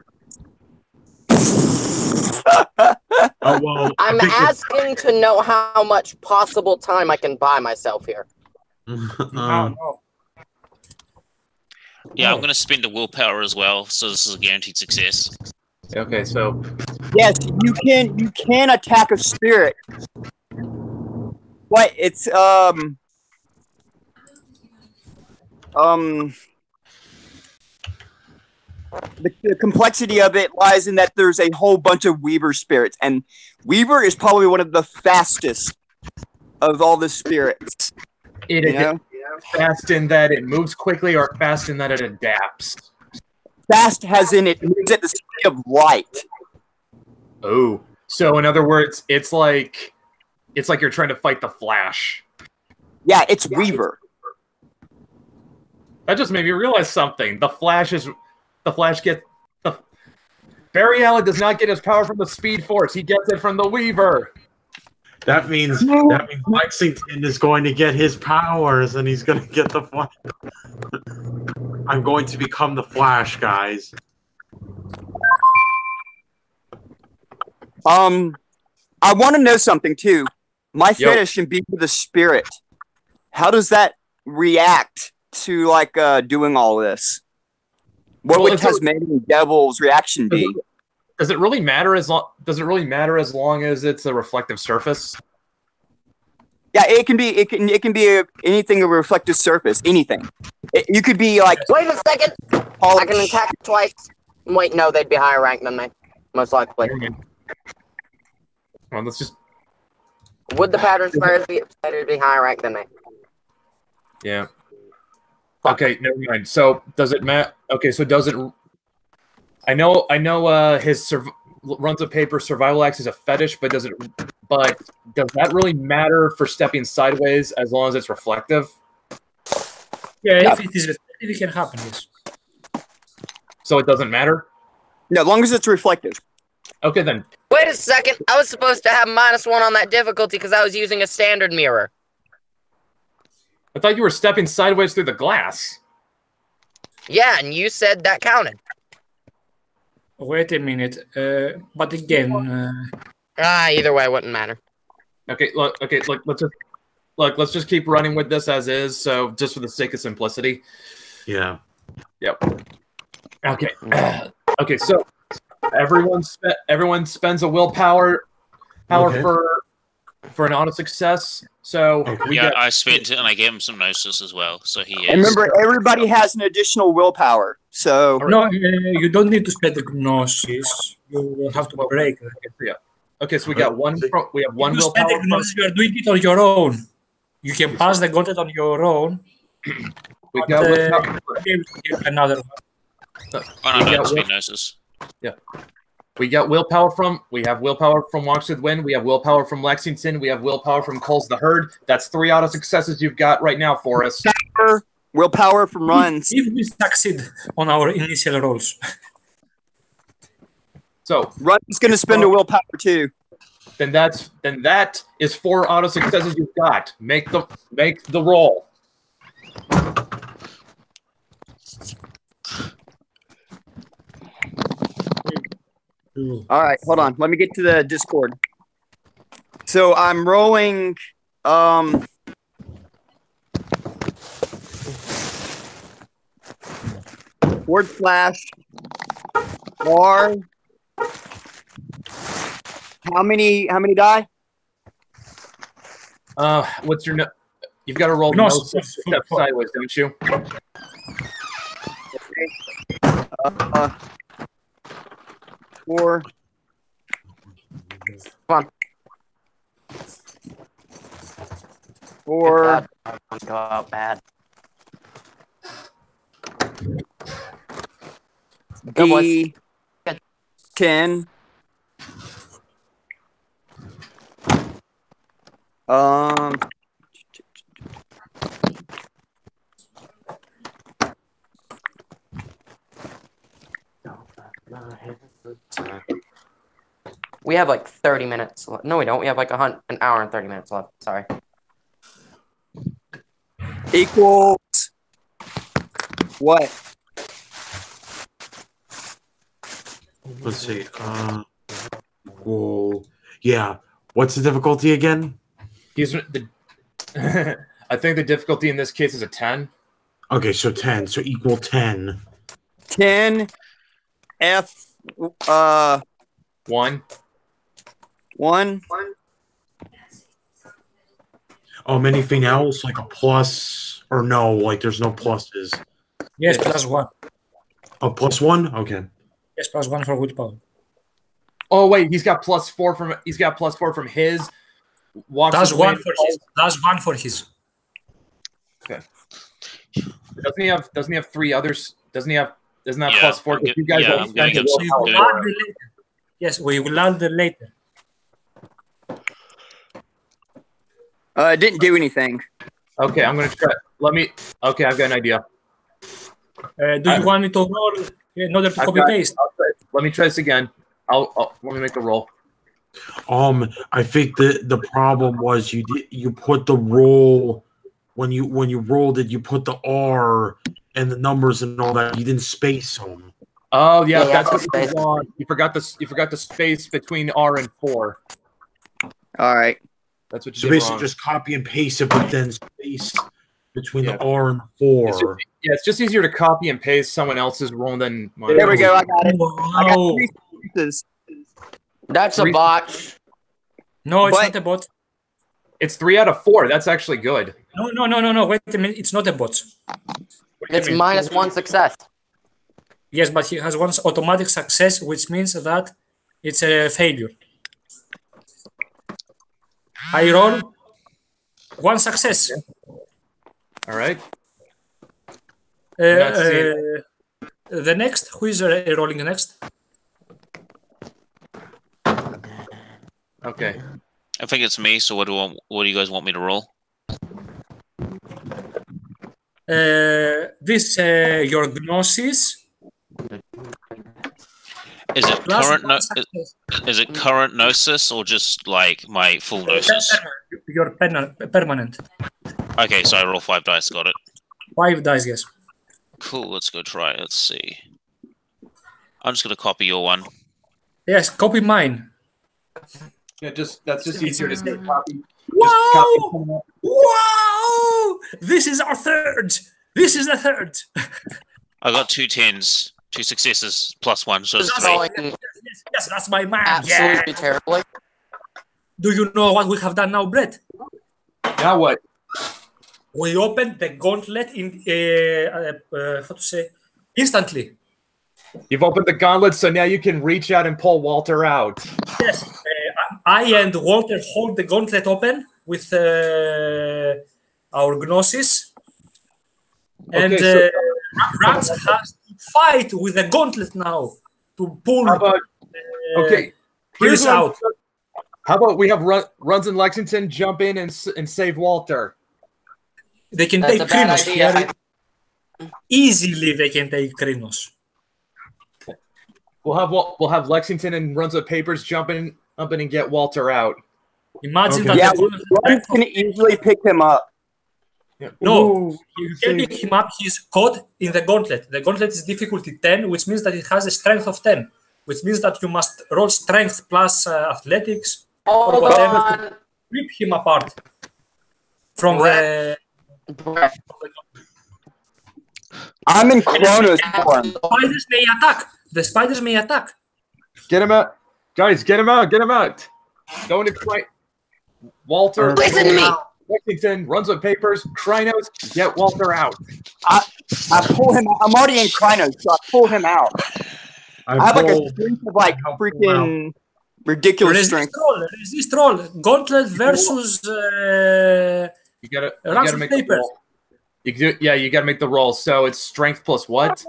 I'm asking to know how much possible time I can buy myself here. Yeah, I'm going to spend a willpower as well, so this is a guaranteed success. Okay, so yes, you can attack a spirit. What? It's the complexity of it lies in that there's a whole bunch of Weaver spirits, and Weaver is probably one of the fastest of all the spirits. Fast in that it moves quickly, or fast in that it adapts? Fast as in it moves at the speed of light. Oh, so in other words, it's like you're trying to fight the Flash. Yeah, it's Weaver. That just made me realize something. The Flash Barry Allen does not get his power from the Speed Force. He gets it from the Weaver. That means Lexington is going to get his powers, and he's going to get the Flash. I'm going to become the Flash, guys. I want to know something too. My fetish in being the spirit. How does that react to like doing all this? What would Tasmanian Devil's reaction be? Does it really matter as long? Does it really matter as long as it's a reflective surface? Yeah, it can be. It can be anything, a reflective surface. Anything. You could be like. Wait a second. I can attack twice. Wait, no, they'd be higher ranked than me, most likely. Well, let's just. Would the pattern spiders be higher ranked than me? Yeah. Okay, never mind. So does it matter? Okay, so does it? I know. His runs of paper survival axe is a fetish, but does it? But does that really matter for stepping sideways as long as it's reflective? Yeah, if it is reflective, it can happen. Yes. So it doesn't matter. No, as long as it's reflective. Okay then. Wait a second. I was supposed to have -1 on that difficulty because I was using a standard mirror. I thought you were stepping sideways through the glass. Yeah, and you said that counted. Wait a minute. But again. Either way, it wouldn't matter. Okay. Look. Let's just keep running with this as is. So just for the sake of simplicity. Yeah. Yep. Okay. Okay. So everyone spends a willpower for an auto success. So I spent it and I gave him some gnosis as well. So he is. And remember, everybody has an additional willpower. So no, you don't need to spend the gnosis. You will have to break. Yeah. Okay, so we got one. We have one you willpower. Spend the gnosis, you are doing it on your own. You can pass the gauntlet on your own. We got another one. Gnosis. Yeah. We have willpower from Walks with Wind. We have willpower from Lexington. We have willpower from Cole's the Herd. That's 3 auto successes you've got right now for us. Willpower from runs. If we succeed on our initial rolls. So run is going to spend a willpower too. Then that is 4 auto successes you've got. Make the roll. All right, hold on. Let me get to the Discord. So I'm rolling /R. How many die? What's your You've got to roll no step sideways, don't you? Okay. 4. Come on. 4. Go out bad. D. 10. We have like 30 minutes left. No, we don't. We have like an hour and 30 minutes left. Sorry. Equals what? Let's see. Whoa. Yeah. What's the difficulty again? I think the difficulty in this case is a 10. Okay, so 10. So equal 10. 10 F 1. 1. Oh, anything else like a plus or no? Like there's no pluses. Yes, +1. Oh, +1. Okay. Yes, +1 for willpower. Oh wait, he's got +4 from his. That's one for his. That's one for his. Okay. Doesn't he have 3 others? Doesn't that +4? You guys yes, we will add the later. It didn't do anything. Okay, I'm gonna try. Okay, I've got an idea. Do you want me to roll in order to copy paste? Let me try this again. Let me make the roll. I think the problem was you put the roll when you rolled it, you put the R and the numbers and all that. You didn't space them. Oh yeah, Yeah, that's what space. you want. You forgot the space between R and 4. All right. That's what you So did basically, wrong. just copy and paste it, but then space between Yeah. the R and 4. It's just easier to copy and paste someone else's roll than mine. There we go. I got it. I got Wow. 3 spaces. That's a botch. No, it's But- not a bot. It's 3 out of 4. That's actually good. No. Wait a minute. It's not a bot. It's -1 success. Yes, but he has one automatic success, which means that it's a failure. I roll 1 success. All right. The next, who is rolling next? Okay. I think it's me. So what do you guys want me to roll? This your gnosis. Is it Plus current? one success. Is it current gnosis or just like my full gnosis? Your permanent. Okay, so I roll 5 dice. Got it. 5 dice, yes. Cool. Let's go try it. Let's see. I'm just gonna copy your one. Yes, copy mine. Yeah, that's just easier to say. Copy. Wow! Wow! This is our third. This is the third. I got 2 10s, 2 successes, +1, so it's This is 3. going Yes, that's my man. absolutely Yeah. terribly. Do you know what we have done now, Brett? Now what? We opened the gauntlet in how to say instantly. You've opened the gauntlet, so now you can reach out and pull Walter out. Yes, I and Walter hold the gauntlet open with our gnosis, and Okay, Rats has to fight with the gauntlet now to pull. How about okay? Here's what I'm- out. How about we have Runs in Lexington jump in and save Walter? They can That's take a bad Krynos. idea. Easily, they can take Krynos. We'll have Lexington and Runs with Papers jump in and get Walter out. Imagine Okay. that. Yeah, the one can easily pick him up. No, Ooh, you can pick him up. He's caught in the gauntlet. The gauntlet is difficulty 10, which means that it has a strength of 10, which means that you must roll strength plus athletics or Hold whatever on. to rip him apart from the. Brett. I'm in Chronos form. Spiders may attack. The spiders may attack. get him out, guys! Get him out! Get him out! Going to fight Walter. Listen to me. Lexington Runs with Papers. Krynos, get Walter out. I pull him out. I'm already in Chronos, so I pull him out. I have like a strength of like freaking ridiculous strength. Resist roll. Gauntlet versus. You gotta Runs with make the Papers. roll. You gotta make the roll. So it's strength plus what?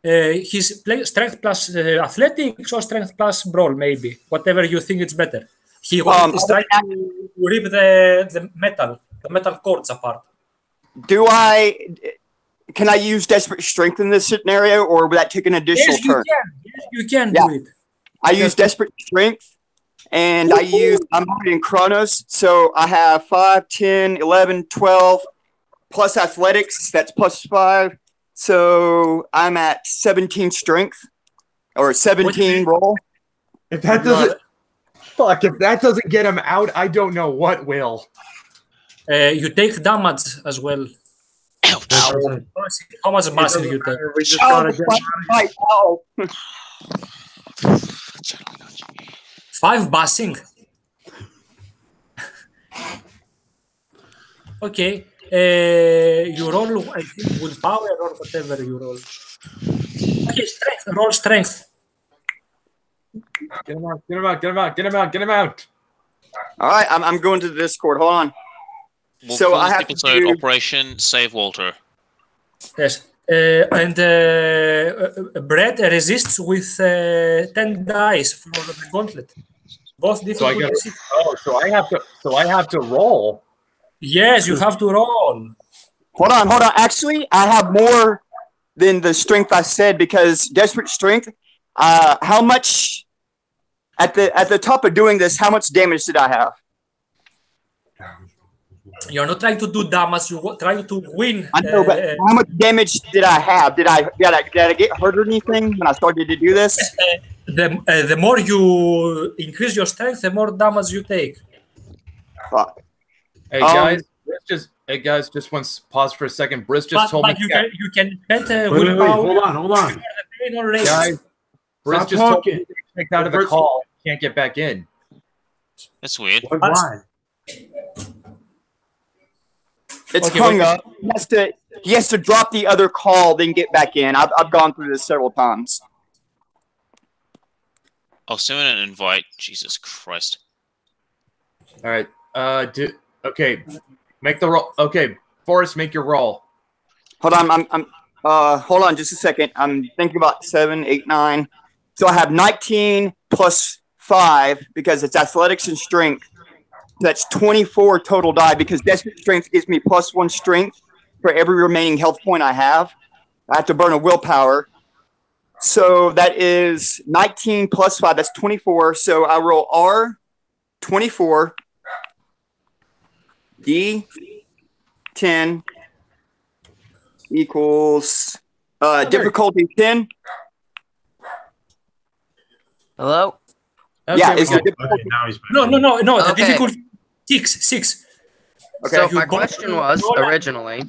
His strength plus athletics or strength plus brawl, maybe. Whatever you think is better. He is trying to rip the metal cords apart. Can I use desperate strength in this scenario, or would that take an additional Yes, you turn? can. Yes, you can Yeah. do it. I use desperate strength, and I'm already in Chronos, so I have 5, 10, 11, 12, plus athletics, that's plus 5. So I'm at 17 strength, or 17 roll. If that doesn't get him out, I don't know what will. You take damage as well. How much bashing you take? We just Oh, gotta the get fight. Oh. 5 bashing. Okay. You roll, I think, willpower or whatever you roll. Okay, strength. Roll strength. Get him out! Get him out! Get him out! Get him out! Get him out! All right, I'm going to the Discord. Hold on. Well, So for I this have to episode, do- Operation Save Walter. Yes. And Brett resists with 10 dice for the gauntlet. Both difficult. So I have to roll. Yes, you have to roll. Hold on. Actually, I have more than the strength I said, because desperate strength, How much at the top of doing this? How much damage did I have? You're not trying to do damage. You trying to win. I know, but how much damage did I have? Did I get hurt or anything when I started to do this? The more you increase your strength, the more damage you take. Fuck. Hey guys, just once pause for a second. Briss just told me you can bet wait, hold on. Guys, Briss just told me to kicked out of the call. Can't get back in. That's weird. Why? It's hung up. He has to drop the other call, then get back in. I've gone through this several times. I'll send an invite. Jesus Christ. All right. Okay. Make the roll. Okay, Forrest, make your roll. Hold on. Hold on just a second. I'm thinking about 7, 8, 9. So I have 19 plus 5 because it's athletics and strength. That's 24 total die because desperate strength gives me +1 strength for every remaining health point I have. I have to burn a willpower. So that is 19 plus 5. That's 24. So I roll R, 24, D, 10 equals difficulty 10. Hello? Okay, yeah, it's okay, now he's back. No. The Okay. difficulty 6. Okay. So my question was originally,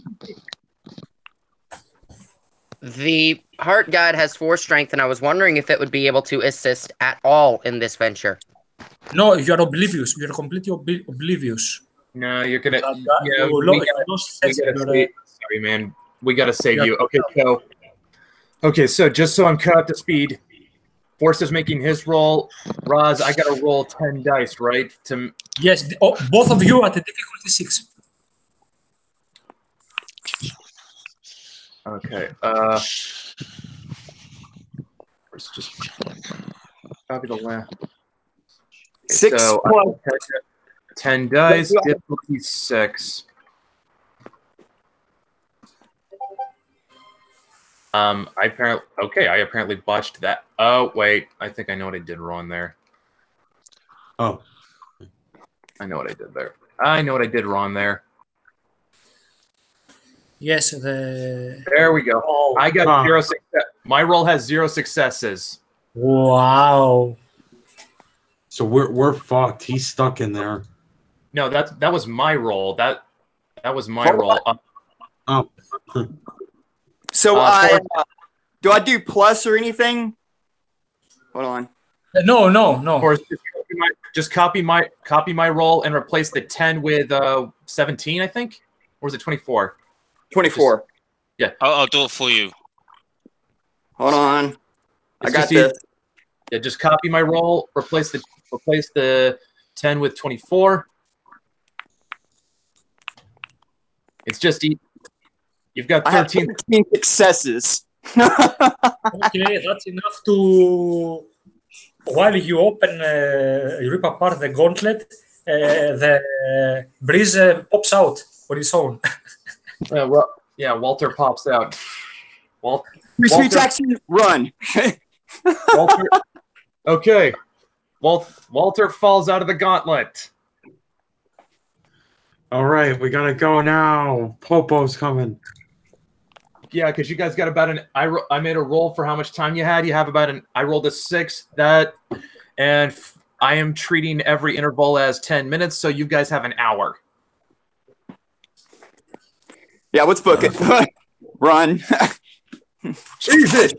the heart guide has 4 strength, and I was wondering if it would be able to assist at all in this venture. No, you're oblivious. You're completely oblivious. No, you're gonna. Sorry, man. We gotta save you. Okay, so just so I'm caught up to speed, Forrest is making his roll. Roz, I gotta roll 10 dice, right? Yes, both of you at the difficulty 6. Okay. Let's just copy the last. Okay, 6 so plus 10 dice, difficulty 6. I apparently botched that. Oh wait, I think I know what I did wrong there. Oh, I know what I did there. I know what I did wrong there. Yes, There we go. I got 0 success. My roll has 0 successes. Wow. so we're fucked. He's stuck in there. No, that was my roll. That was my roll. Oh, So do I do plus or anything? Hold on. No. Or just copy my roll and replace the 10 with 17, I think, or was it 24? 24. Yeah, I'll do it for you. Hold on. I got just this. Yeah, just copy my roll. Replace the 10 with 24. It's just you've got 13. 13 successes. Okay, that's enough to. While you open, you rip apart the gauntlet, the breeze pops out on its own. Walter pops out. Speech action, run. Walter. Okay. Walter falls out of the gauntlet. all right. We gotta go now. Popo's coming. Yeah, because you guys got about an. I made a roll for how much time you had. You have about an. I rolled a 6. And I am treating every interval as 10 minutes, so you guys have an hour. Yeah, let's book it. Run. Jesus!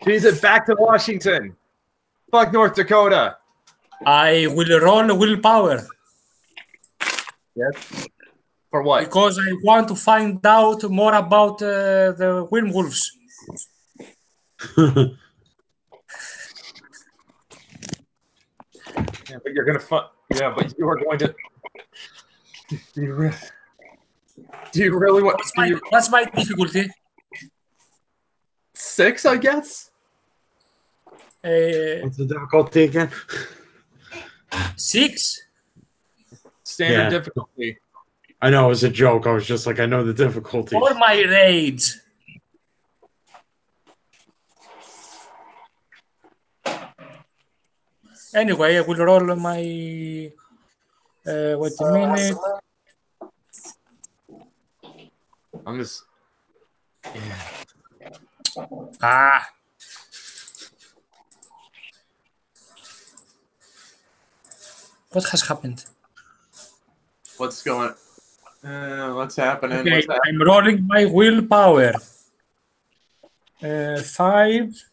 Jesus, back to Washington. Fuck North Dakota. I will roll willpower. Yes. For what? Because I want to find out more about the werewolves. Yeah, but you're gonna but you are going to. Do you really want? That's my difficulty. 6, I guess. What's the difficulty again? 6. Standard difficulty. I know it was a joke. I was just like, I know the difficulty. For my raids. Anyway, I will roll my. Wait a minute. I'm just. Ah. What has happened? What's going? What's happening? Okay, What's happening? I'm rolling my willpower. 5.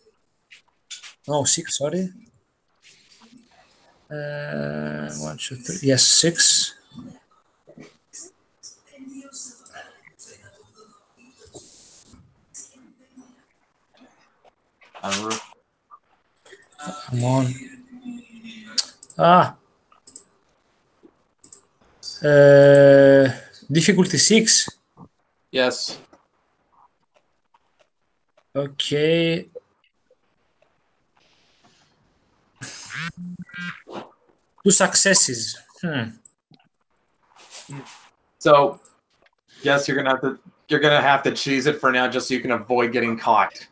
No, 6. Sorry. 1, 2, 3. Yes, 6. Come on. Ah. Difficulty 6. Yes. Okay. Two successes. So, yes, you're gonna have to cheese it for now, just so you can avoid getting caught.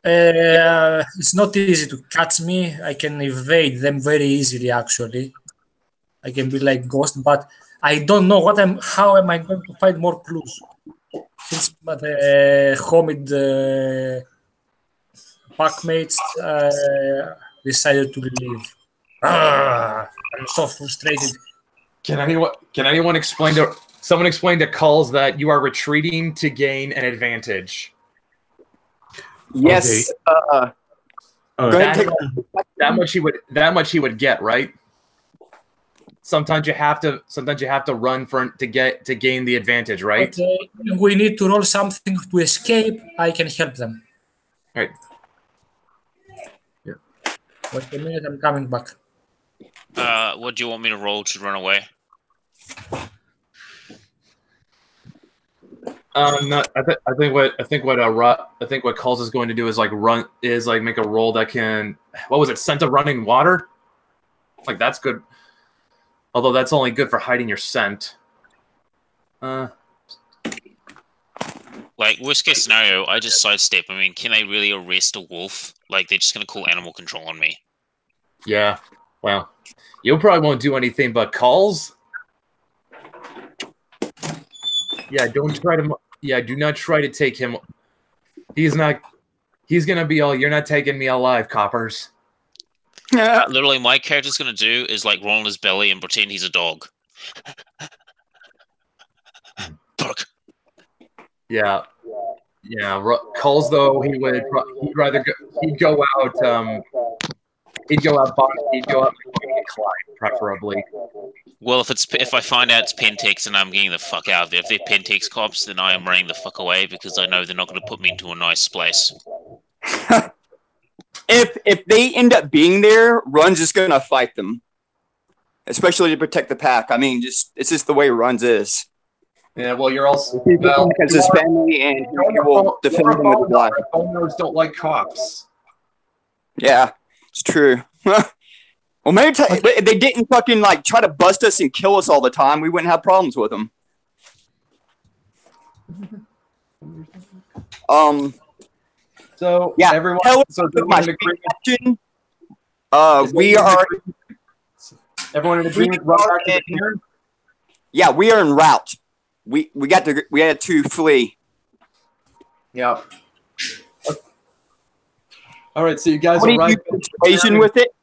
It's not easy to catch me. I can evade them very easily. Actually, I can be like Ghost, but I don't know how am I going to find more clues since the homid packmates decided to leave. I'm so frustrated. Can anyone explain to someone explain to Calls that you are retreating to gain an advantage? Yes. Okay. Go ahead and That much he would get, right? Sometimes you have to run to gain the advantage, right? Okay, we need to roll something to escape. I can help them. Right. Yeah. Wait a minute, I'm coming back. What do you want me to roll to run away? No, I think what Calls is going to do is make a roll that can, what was it, scent of running water? Like, that's good. Although that's only good for hiding your scent. Like, worst case scenario, I just sidestep. I mean, can they really arrest a wolf? Like, they're just gonna call animal control on me. Yeah. Well, you probably won't do anything but Calls. Yeah, do not try to take him. He's gonna be all, you're not taking me alive, coppers. Literally, my character's gonna do is like roll on his belly and pretend he's a dog. Bark. Yeah. Calls though he'd go out Clyde, preferably. Well, if I find out it's Pentex, then I'm getting the fuck out of there. If they're Pentex cops, then I am running the fuck away because I know they're not going to put me into a nice place. If they end up being there, Run's just gonna fight them, especially to protect the pack. I mean, it's just the way Run's is. Yeah, well, you're also because his family and he will defend him with his life. Owners don't like cops. Yeah, it's true. Well, maybe if they didn't fucking like try to bust us and kill us all the time, we wouldn't have problems with them. So yeah, everyone. So we are. Everyone in agreement. Run back to the pier? Yeah, we are en route. We had to flee. Yeah. All right, so you guys are right. Persuasion with it.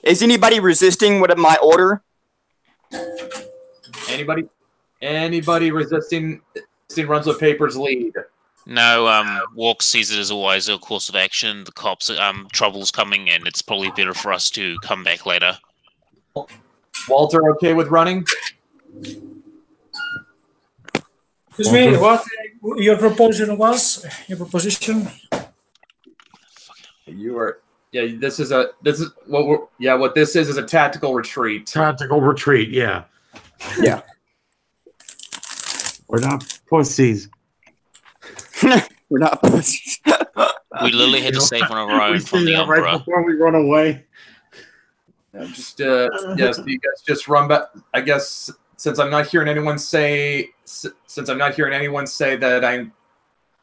Is anybody resisting what my order? Anybody resisting runs with papers lead. No, Walk sees it as a wiser course of action. The cops, trouble's coming, and it's probably better for us to come back later. Walter, okay with running? Excuse me, what your proposition was? Your proposition? You are. Yeah, what this is a tactical retreat. Tactical retreat, yeah. Yeah. We're not pussies. We're not pussies. We literally had to save one of our own from the Umbra. Right before we run away. Yeah, yes, you guys just run back. I guess since I'm not hearing anyone say that I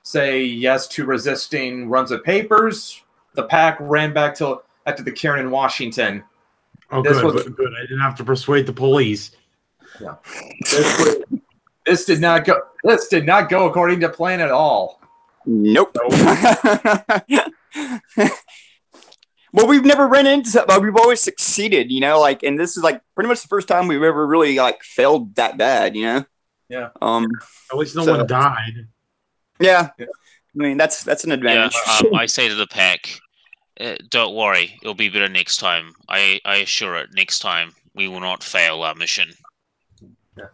say yes to resisting runs of papers, the pack ran back to after the Karen in Washington. Oh, good. I didn't have to persuade the police. Yeah. This did not go. This did not go according to plan at all. Nope. Well, we've never run into something, but we've always succeeded, you know. Like, and this is like pretty much the first time we've ever really like failed that bad, you know. Yeah. At least no one died. Yeah. I mean, that's an advantage. Yeah. I say to the pack, don't worry, it'll be better next time. I assure it. Next time we will not fail our mission. Yeah.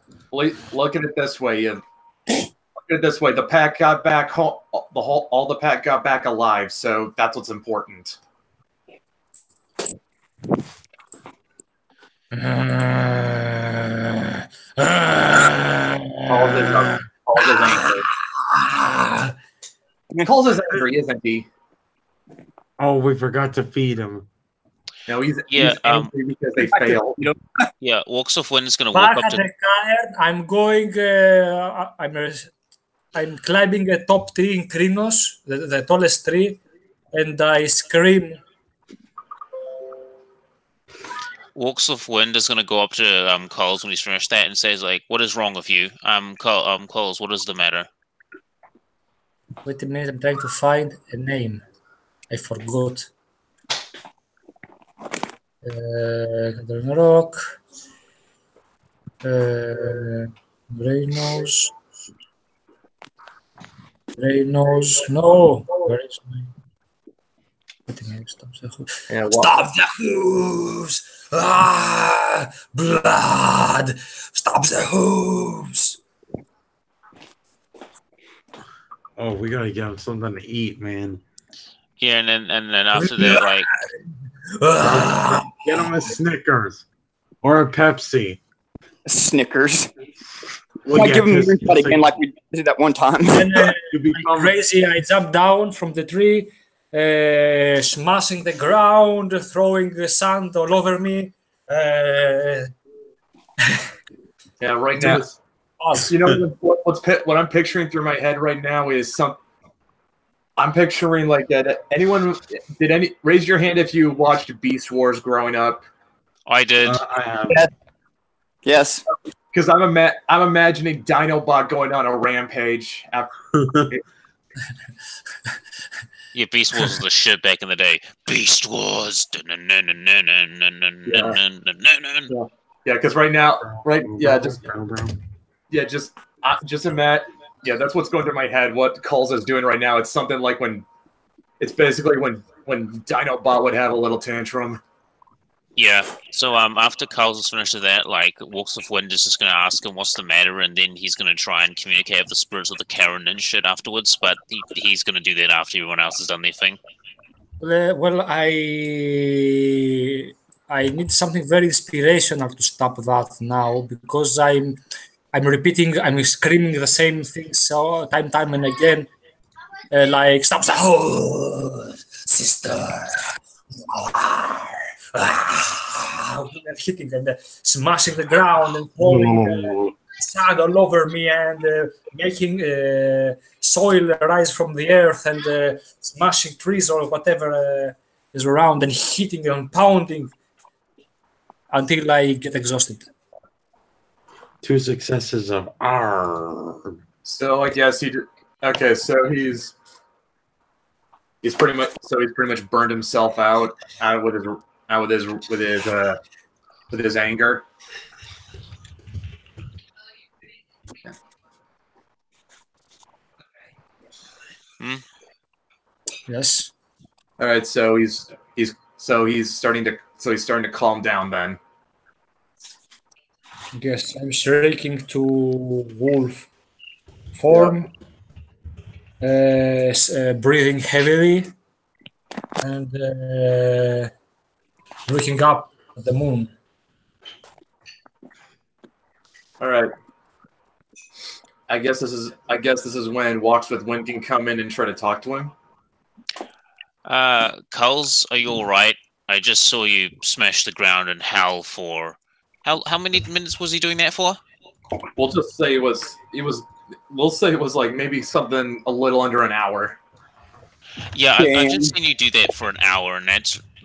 Look at it this way. Look at it this way. The pack got back home. All the pack got back alive. So that's what's important. Calls is angry, isn't he? Oh, we forgot to feed him. No, he's angry because they failed. Yeah, Walks of Wind is going to walk up to. I'm going. I'm climbing a top tree in Krinos, the tallest tree, and I scream. Walks of Wind is going to go up to Coles when he's finished that and says, like, what is wrong with you? Coles, what is the matter? Wait a minute, I'm trying to find a name. I forgot. Rock. Reynolds. No. Where is my... Stop the hooves. Yeah, stop the hooves! Ah, blood! Stop the hooves! Oh, we gotta get him something to eat, man. Yeah, and then after that, like, get him a Snickers or a Pepsi. Snickers. We'll give him a gunshot again, like we did that one time. And crazy, I jumped down from the tree. Smashing the ground, throwing the sand all over me. Yeah, right now. You know what I'm picturing through my head right now is I'm picturing like that. Raise your hand if you watched Beast Wars growing up? I did. I have. Yes. Because I'm imagining Dinobot going on a rampage. Yeah, Beast Wars was the shit back in the day. Beast Wars. Yeah, because right now, just imagine. Yeah, that's what's going through my head. What Coles is doing right now, it's something like when Dinobot would have a little tantrum. Yeah. So after Carl's is finished with that, like Walks of Wind is just gonna ask him what's the matter, and then he's gonna try and communicate with the spirits of the Karen and shit afterwards. But he's gonna do that after everyone else has done their thing. Well, I need something very inspirational to stop that now, because I'm screaming the same things time and again, like stop the whole sister. And hitting and smashing the ground and throwing sand all over me and making soil rise from the earth and smashing trees or whatever is around and hitting and pounding until I get exhausted. 2 successes of R. So I guess he did. Okay, so he's pretty much burned himself out with his anger. Yes. All right, so he's starting to calm down then. Yes, I'm shrinking to wolf form, breathing heavily, and looking up at the moon. All right. I guess this is when Walks with Wind can come in and try to talk to him. Coles, are you all right? I just saw you smash the ground and howl for how many minutes was he doing that for? We'll just say it was like maybe something a little under an hour. Yeah, I've just seen you do that for an hour, and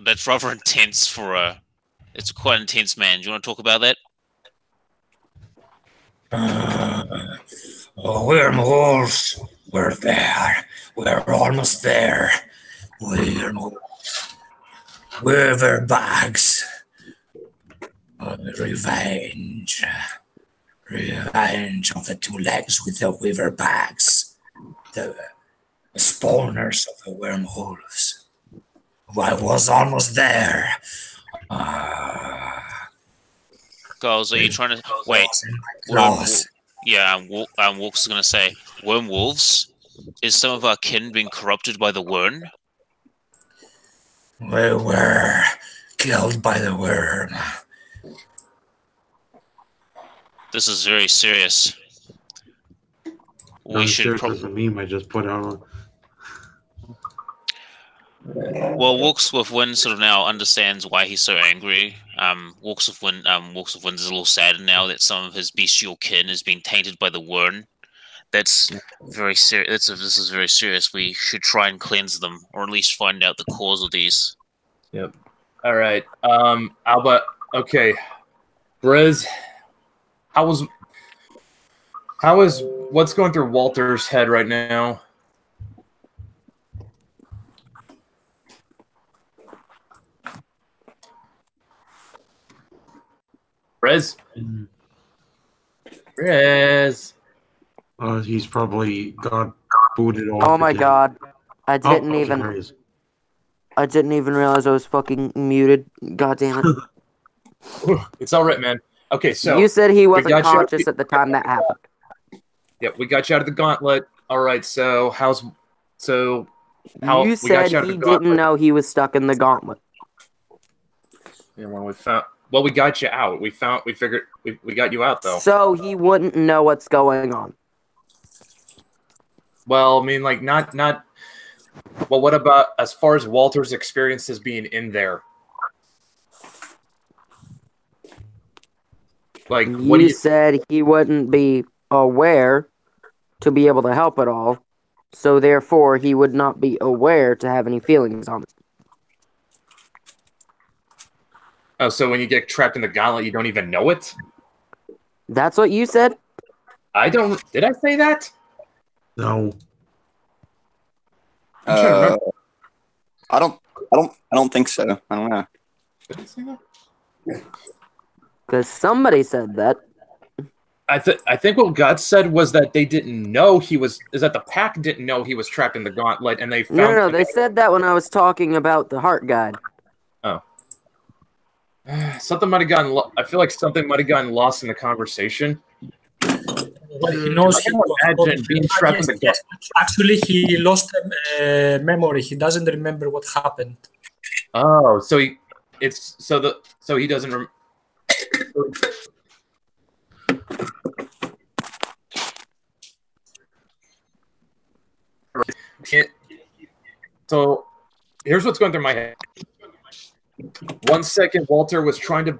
That's rather intense for a. It's quite intense, man. Do you want to talk about that? Wormholes. We're there. We're almost there. Weaver bags. Revenge. Revenge of the two legs with the weaver bags. The spawners of the wormholes. I was almost there. Girls, are you trying to wait? Wolf's gonna say, wormwolves. Is some of our kin being corrupted by the worm? We were killed by the worm. This is very serious. We should probably. A meme I just put out. Well, Walks with Wind sort of now understands why he's so angry. Walks with Wind is a little saddened now that some of his bestial kin has been tainted by the worm. That's very serious. This is very serious. We should try and cleanse them, or at least find out the cause of these. Yep. All right. Alba. Okay. Briz, how is what's going through Walter's head right now? Briz. He's probably got booted off. Oh my god. I didn't even realize I was fucking muted. God damn it. It's all right, man. Okay, so you said he wasn't conscious at the time that happened. Yep, we got you out of the gauntlet. All right, so you said he didn't know he was stuck in the gauntlet. Yeah, well, we got you out. We figured we got you out though. So he wouldn't know what's going on. Well, I mean, like not. Well, what about as far as Walter's experiences being in there? Like, what you said he wouldn't be aware to be able to help at all, so therefore he would not be aware to have any feelings on it. Oh, so when you get trapped in the gauntlet, you don't even know it? That's what you said? Did I say that? No. I don't think so. I don't know. Did I say that? Because somebody said that. I think what God said was that they didn't know the pack didn't know he was trapped in the gauntlet, and they found. No, they said that when I was talking about the heart guide. Oh. Something might have gotten. I feel like something might have gotten lost in the conversation. He knows being trapped in the gauntlet. Actually, he lost memory. He doesn't remember what happened. Oh, so he doesn't. So here's what's going through my head. 1 second, Walter was trying to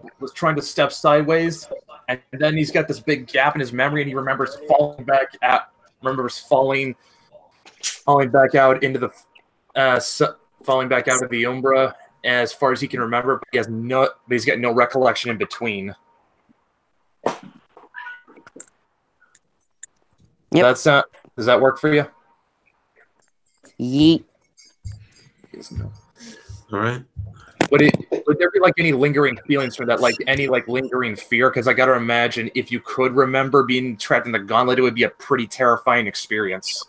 step sideways, and then he's got this big gap in his memory, and he remembers falling back out of the Umbra as far as he can remember. But he's got no recollection in between. Yep. Does that work for you? Yeet. All right. Would there be like any lingering feelings from that, like any like lingering fear? Because I got to imagine if you could remember being trapped in the gauntlet, it would be a pretty terrifying experience.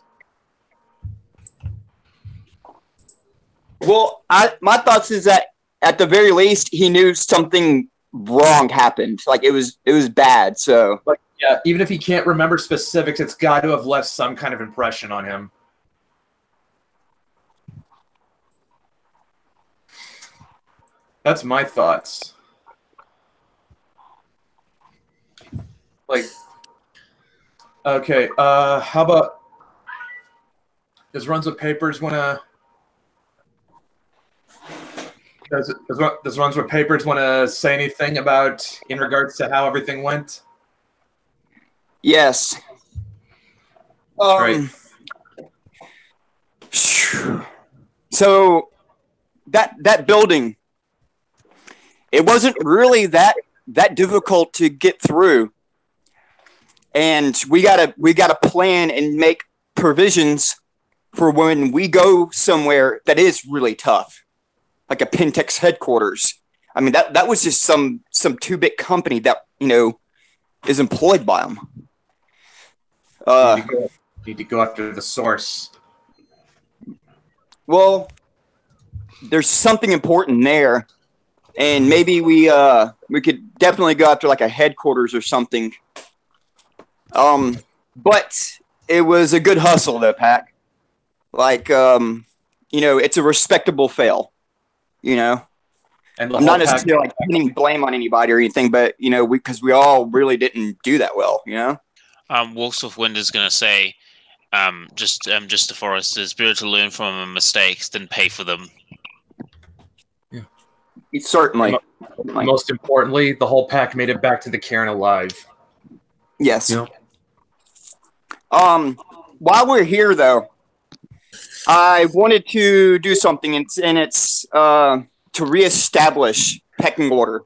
Well, my thoughts is that at the very least he knew something wrong happened, like it was bad. So, but yeah, even if he can't remember specifics, it's got to have left some kind of impression on him. That's my thoughts. Like, okay, how about does Runs with Papers want to? Does Runs with Papers want to say anything about in regards to how everything went? Yes. Right. So that building it wasn't really that difficult to get through. And we gotta plan and make provisions for when we go somewhere that is really tough, like a Pentex headquarters. I mean, that was just some 2-bit company that, you know, is employed by them. Need to go after the source. Well, there's something important there, and maybe we could definitely go after like a headquarters or something. But it was a good hustle though, Pac. Like, you know, it's a respectable fail. You know. And I'm not necessarily like putting blame on anybody or anything, but you know, because we all really didn't do that well, you know. Wolves of Wind is going to say, just the Foresters, better to learn from mistakes than pay for them. Yeah, certainly. Most importantly, the whole pack made it back to the cairn alive. Yes. You know? While we're here, though, I wanted to do something, and it's to reestablish pecking order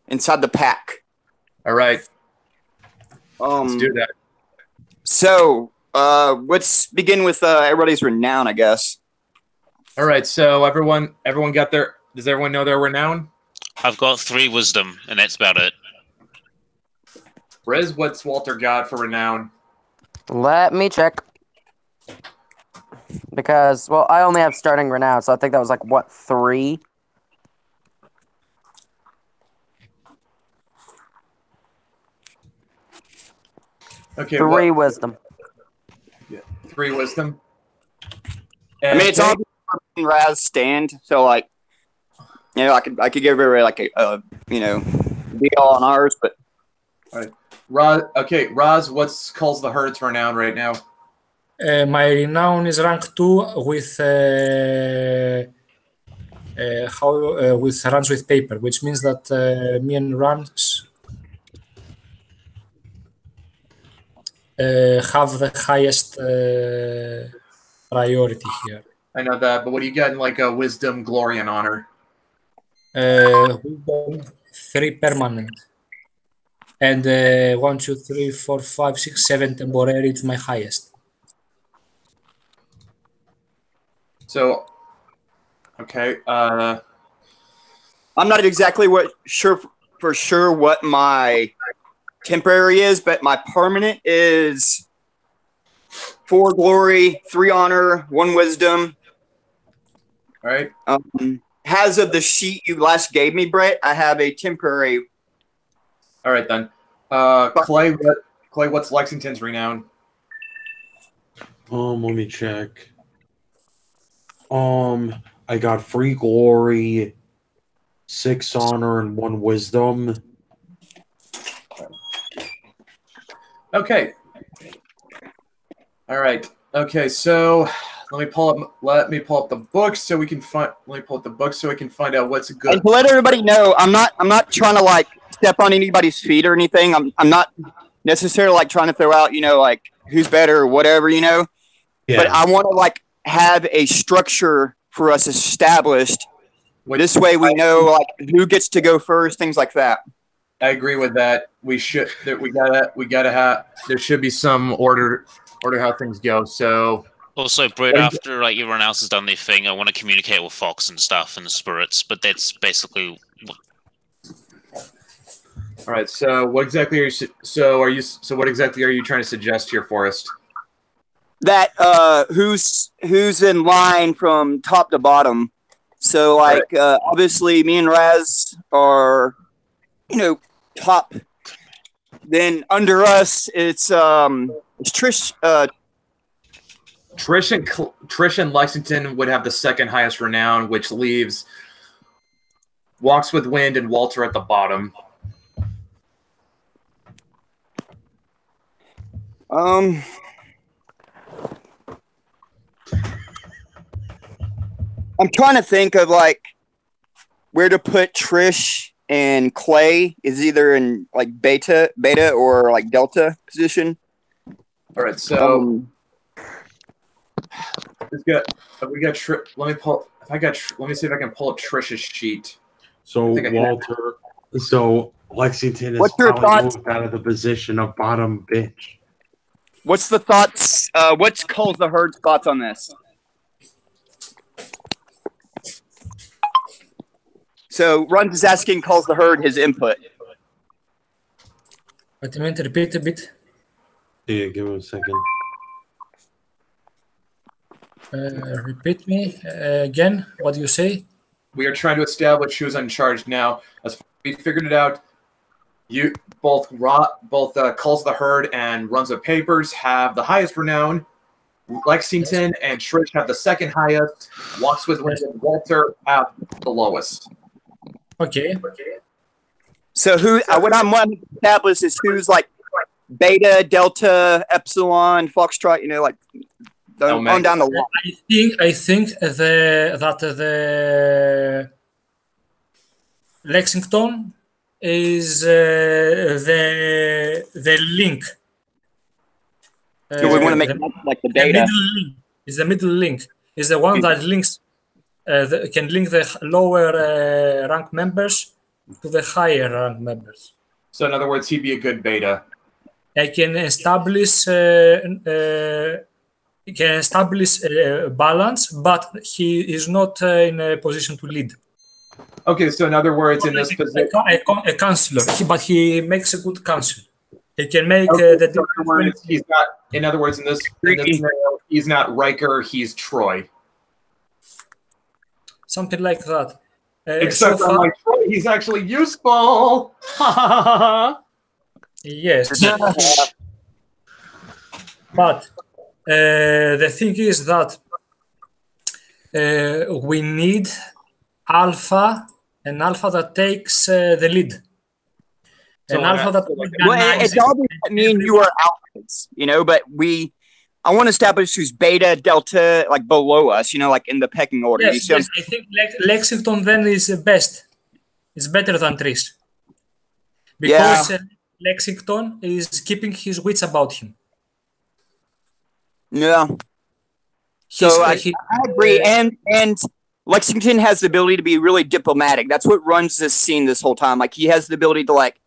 inside the pack. All right. Let's do that. So, let's begin with everybody's renown, I guess. All right. So everyone got their. Does everyone know their renown? I've got 3 wisdom, and that's about it. Riz, what's Walter got for renown? Let me check. Because, well, I only have starting renown, so I think that was like, what, 3? Okay. 3 wisdom. Yeah, 3 wisdom. And I mean, it's all Raz stand, so like, you know, I could give everybody like a you know, deal on ours, but. All right. Raz, what's calls the Herd's renown right now? My renown is rank 2 with with runs with paper, which means that me and runs have the highest priority here. I know that, but what do you got in like a wisdom, glory, and honor? Wisdom 3 permanent. And 1, 2, 3, 4, 5, 6, 7 temporary. It's my highest. So, okay. I'm not exactly sure what my temporary is, but my permanent is 4 glory, 3 honor, 1 wisdom. All right. As of the sheet you last gave me, Brett, I have a temporary. All right then. Clay, what's Lexington's renown? Let me check. I got 3 glory, 6 honor, and 1 wisdom. Okay. All right. Okay. So let me pull up the book so we can find. Let me pull up the book so we can find out what's good. And to let everybody know, I'm not trying to like step on anybody's feet or anything. I'm not necessarily like trying to throw out, you know, like who's better or whatever, you know. Yeah. But I want to like have a structure for us established. This way we know like who gets to go first, things like that. I agree with that. We gotta have. There should be some order how things go. So also, Brett, after like everyone else has done their thing, I want to communicate with Fox and stuff and the spirits. But that's basically. All right. So what exactly are you? So what exactly are you trying to suggest here, Forrest? That who's in line from top to bottom. So like obviously me and Raz are, you know, top. Then under us it's Trish. Trish and Lexington would have the second highest renown, which leaves Walks with Wind and Walter at the bottom. I'm trying to think of like where to put Trish and Clay is either in like beta or like delta position. All right, so let me see if I can pull up Trish's sheet. So Walter, so Lexington is What's your probably thoughts? moved out of the position of bottom bitch. What's the thoughts? What's Calls the Herd's thoughts on this? So Runs is asking Calls the Herd his input. Wait a minute, repeat a bit. Yeah, give him a second. Repeat me again. What do you say? We are trying to establish who's in charge now. As we figured it out, you both Calls the Herd and Runs of Papers have the highest renown. Lexington and Trish have the second highest. Walks with Wind and Walter have the lowest. Okay. So who? What I'm wanting to establish is who's like Beta, Delta, Epsilon, Foxtrot. You know, like on down the line. I think the Lexington is the link. So we want to make it like the Beta. Middle link is the middle link. Is the one that links can link the lower rank members to the higher rank members. So in other words, he'd be a good beta. I can establish balance, but he is not in a position to lead. Okay, so in other words, in this position, a counselor, but he makes a good counsel. He can make okay, the so he's not. In other words, in this scenario, he's not Riker. He's Troy. Something like that. Except so like Troy, he's actually useful. Yes. But the thing is that we need an alpha that takes the lead. So it doesn't mean you are alphas, you know, but I want to establish who's Beta, Delta, like below us, you know, like in the pecking order. Yes, I think Lexington then is the best. It's better than Trish. Because Lexington is keeping his wits about him. Yeah. So I agree. And Lexington has the ability to be really diplomatic. That's what runs this scene this whole time. Like, he has the ability to, like,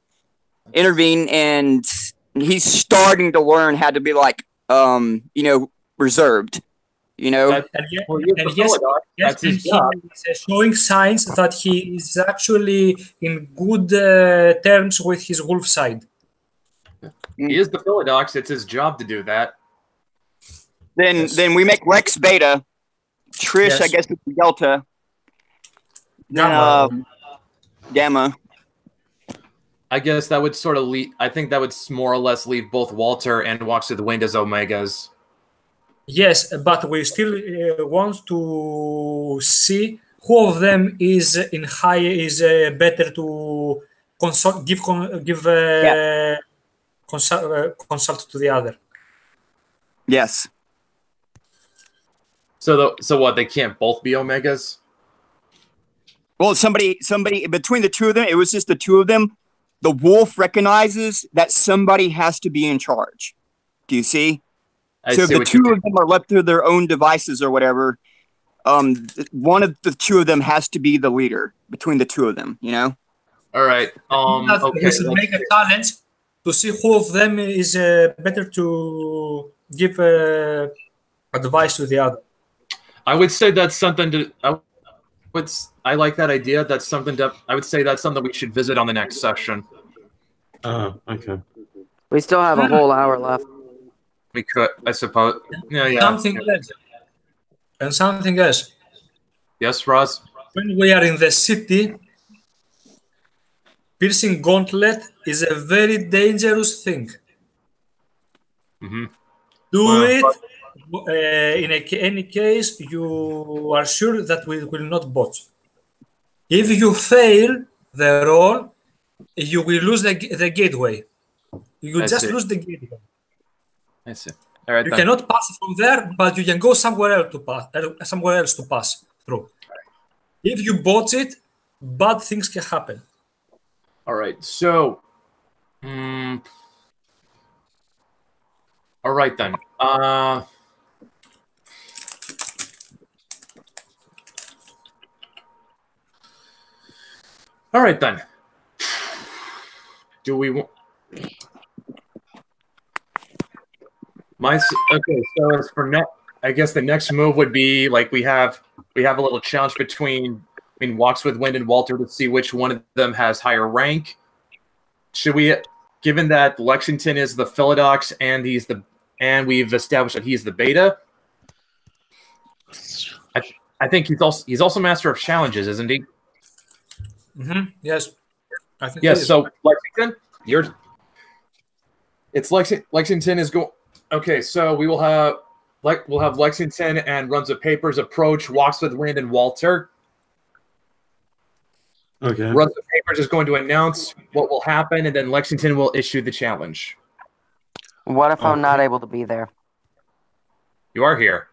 intervene, and he's starting to learn how to be, like, you know, reserved. You know? Yes, he's showing signs that he is actually in good terms with his wolf side. He is the Philodox. It's his job to do that. Then we make Lex Beta. Trish, I guess, is Delta. Gamma. I guess that would sort of lead. I think that would more or less leave both Walter and Walks with the Wind as Omegas. Yes, but we still want to see who of them is in high is better to consult, consult to the other. Yes. So what? They can't both be Omegas? Well, somebody between the two of them, it was just the two of them. The wolf recognizes that somebody has to be in charge. Do you see? So if the two of them are left to their own devices or whatever, one of the two of them has to be the leader between the two of them, you know? All right. Okay. We should make a challenge to see who of them is better to give advice to the other. I would say that's something to. I like that idea. That's something to. I would say that's something we should visit on the next session. Okay. We still have a whole hour left. We could, I suppose. Yeah. Something else. And something else. Yes, Roz? When we are in the city, piercing gauntlet is a very dangerous thing. Mm-hmm. Do it. In any case, you are sure that we will not botch. If you fail the roll, you will lose the gateway. You lose the gateway. I see. All right. You cannot pass from there, but you can go somewhere else to pass through. If you botch it, bad things can happen. All right. So, all right then. All right then. Do we want? Okay. So as for I guess the next move would be like we have a little challenge between Walks with Wind and Walter to see which one of them has higher rank. Should we, given that Lexington is the Philodox and we've established that he's the Beta? I think he's also master of challenges, isn't he? Mm-hmm. Yes. I think yes. So Lexington, Lexington is going. Okay, so we'll have Lexington and Runs of Papers approach Walks with Wind and Walter. Okay. Runs of Papers is going to announce what will happen, and then Lexington will issue the challenge. What if I'm not able to be there? You are here.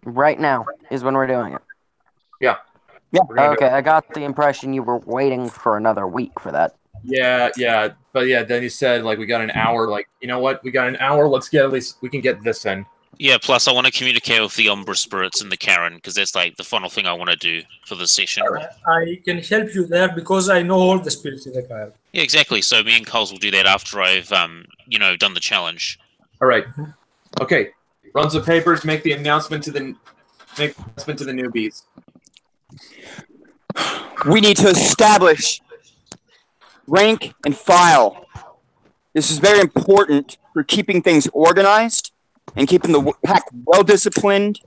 Right now is when we're doing it. Yeah. Yeah. Okay, I got the impression you were waiting for another week for that. Yeah. But yeah, then he said, like, we got an hour. Like, you know what? We got an hour. Let's get, at least we can get this in. Yeah, plus I want to communicate with the Umbra Spirits and the Karen, because that's like the final thing I want to do for the session. I can help you there because I know all the spirits in the Karen. Yeah, exactly. So me and Carls will do that after I've, done the challenge. All right. Okay. Runs of Papers, make the announcement to the newbies. We need to establish rank and file. This is very important for keeping things organized and keeping the pack well disciplined.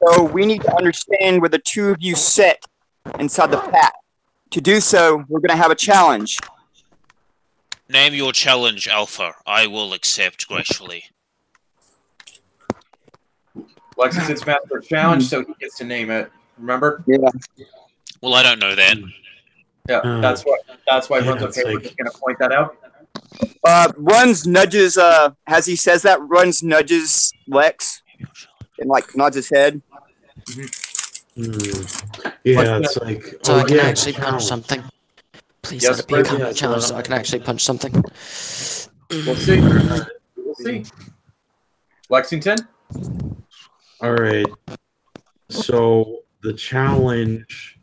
So we need to understand where the two of you sit inside the pack. To do so, we're going to have a challenge. Name your challenge, Alpha. I will accept gracefully. Lexington's master challenge, so he gets to name it. Remember? Yeah. Well, I don't know that. Yeah, that's why Runs of Papers is going to point that out. Runs nudges, as he says that, Runs nudges Lex and, like, nods his head. Yeah, it's like... So I can actually punch something. Please Yes, let it be a please. combat challenge so I can actually punch something. We'll see. We'll see. Lexington? All right. So the challenge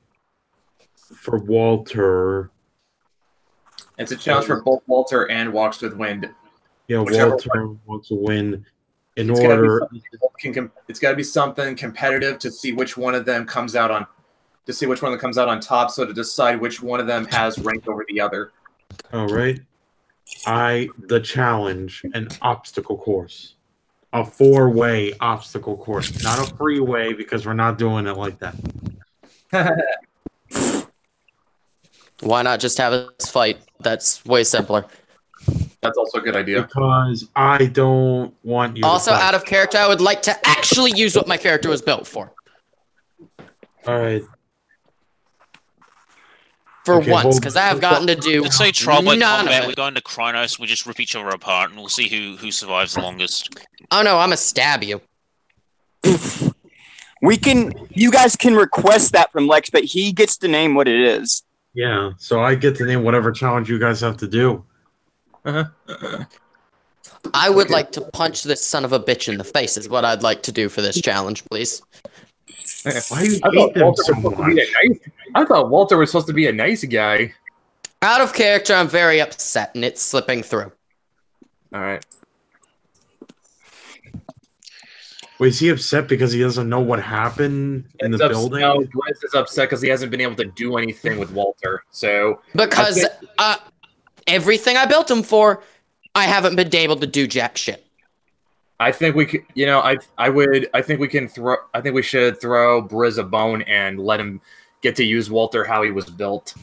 for Walter... It's a challenge for both Walter and Walks with Wind. Yeah, Whichever Walter wants to win in It's order... It's got to be something competitive to see which one of them comes out on top, so to decide which one of them has rank over the other. All right. The challenge, an obstacle course. A 4-way obstacle course. Not a freeway, because we're not doing it like that. Why not just have us fight? That's way simpler. That's also a good idea. Because I don't want you Also, to fight. out of character, I would like to actually use what my character was built for. All right. For Okay, once, well, because I have gotten to do Let's say trial by none combat. of We it. go into Chronos. We just rip each other apart, and we'll see who survives the longest. Oh no, I'm gonna stab you. You guys can request that from Lex, but he gets to name what it is. Yeah, so I get to name whatever challenge you guys have to do. I would like to punch this son of a bitch in the face is what I'd like to do for this challenge, please. Why do you hate them so much? I thought Walter was supposed to be a nice guy. Out of character, I'm very upset, and it's slipping through. All right. Wait, is he upset because he doesn't know what happened in the building? No, Grizz is upset because he hasn't been able to do anything with Walter. So Because everything I built him for, I haven't been able to do jack shit. I think we could, I think we should throw Briz a bone and let him get to use Walter how he was built.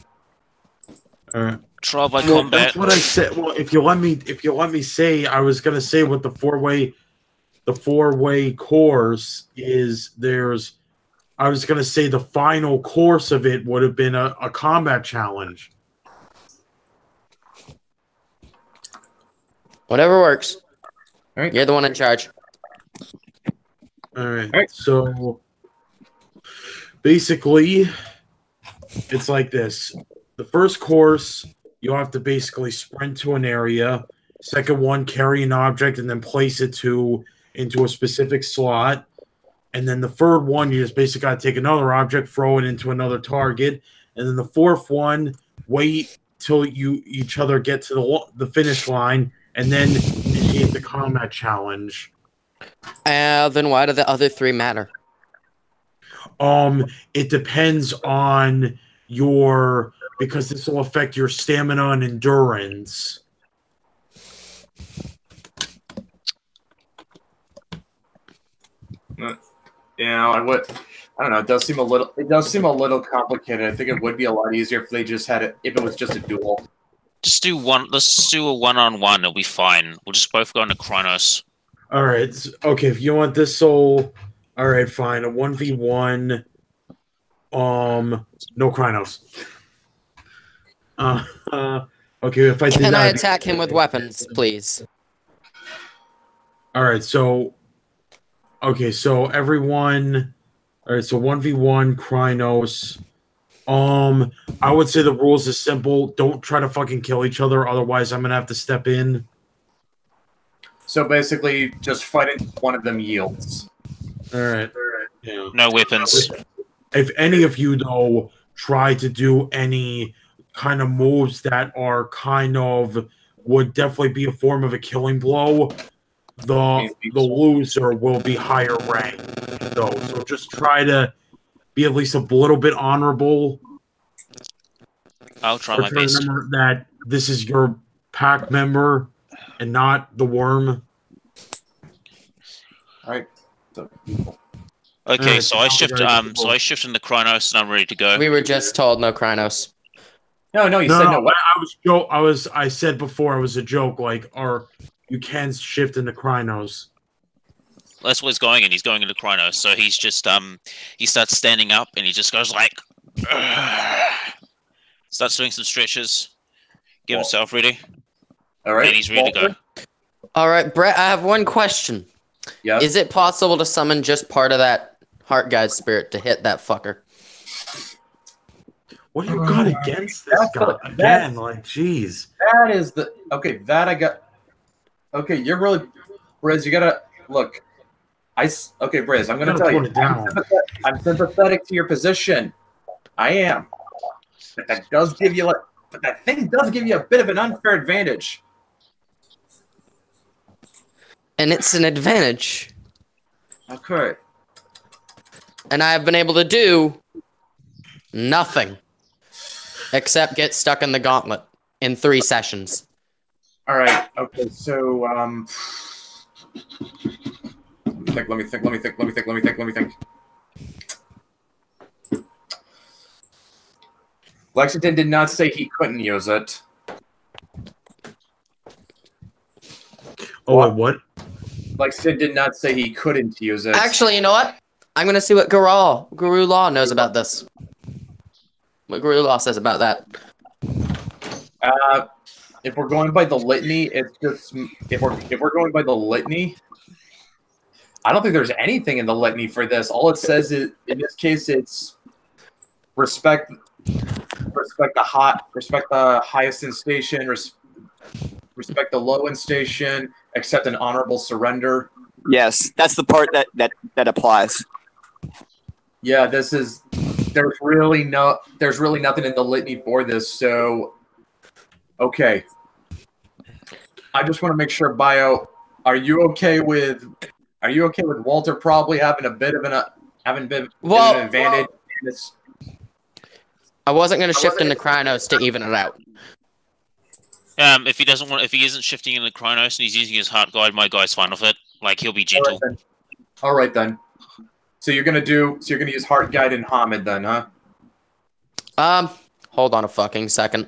Trial by Well, combat. that's what I said. Well, if you let me say, I was gonna say what the four-way course is. I was gonna say the final course of it would have been a combat challenge. Whatever works. All right. You're the one in charge. All right. So basically, it's like this. The first course, you have to basically sprint to an area. Second one, carry an object and then place it into a specific slot. And then the third one, you just basically got to take another object, throw it into another target. And then the fourth one, wait till you each other get to the finish line, and then initiate the combat challenge. Then why do the other 3 matter? It depends on because this will affect your stamina and endurance. Yeah, I don't know. It does seem a little complicated. I think it would be a lot easier if they just had it. If it was just a duel. Just do one. Let's do a 1-on-1. It'll be fine. We'll just both go into Kronos. All right. Okay. If you want this soul, all right, fine. A 1v1. No Kronos. Okay. If I did Can that, I attack him with weapons, please? All right. So. Okay. So everyone. All right. So 1v1 Kronos. I would say the rules is simple. Don't try to fucking kill each other. Otherwise, I'm gonna have to step in. So basically, just fighting one of them yields. All right. Yeah. No weapons. If any of you though try to do any kind of moves that are would definitely be a form of a killing blow, the loser will be higher rank though. So just try to be at least a little bit honorable. I'll try my best. Remember that this is your pack member and not the worm. All right. Okay, so I shift. I shift into Kronos, and I'm ready to go. We were just told no Kronos. No, you said no. I said before it was a joke. Like, you can shift into Kronos. That's what he's going in. He's going into Kronos. So he's just he starts standing up, and he just goes like, starts doing some stretches, get himself ready. All right, and he's ready to go. All right, Brett. I have one question. Yeah. Is it possible to summon just part of that heart guide spirit to hit that fucker? What do you got against this guy again? Like, jeez. That is the okay. That I got. Okay, you're really, Briz. You gotta look. Okay, Briz. I'm gonna tell you. I'm sympathetic to your position. I am. But that does give you but that thing does give you a bit of an unfair advantage. And it's an advantage. Okay. And I have been able to do nothing except get stuck in the gauntlet in 3 sessions. All right. Okay. So, let me think. Lexington did not say he couldn't use it. Oh, what? Lexington did not say he couldn't use it. Actually, you know what? I'm going to see what Guru Law knows about this. What Guru Law says about that. If we're going by the litany, it's just if we're going by the litany, I don't think there's anything in the litany for this. All it says is, in this case, it's respect the highest in station, respect the low in station, accept an honorable surrender. Yes, that's the part that applies. Yeah, there's really nothing in the litany for this. So, okay. I just want to make sure, Bio, are you okay with Walter probably having a bit of an advantage in this? I wasn't going to shift into Kronos to even it out. If he isn't shifting into Kronos and he's using his heart guide, my guy's fine with it. Like, he'll be gentle. All right then. So you're gonna use heart guide and Hamid then, huh? Hold on a fucking second.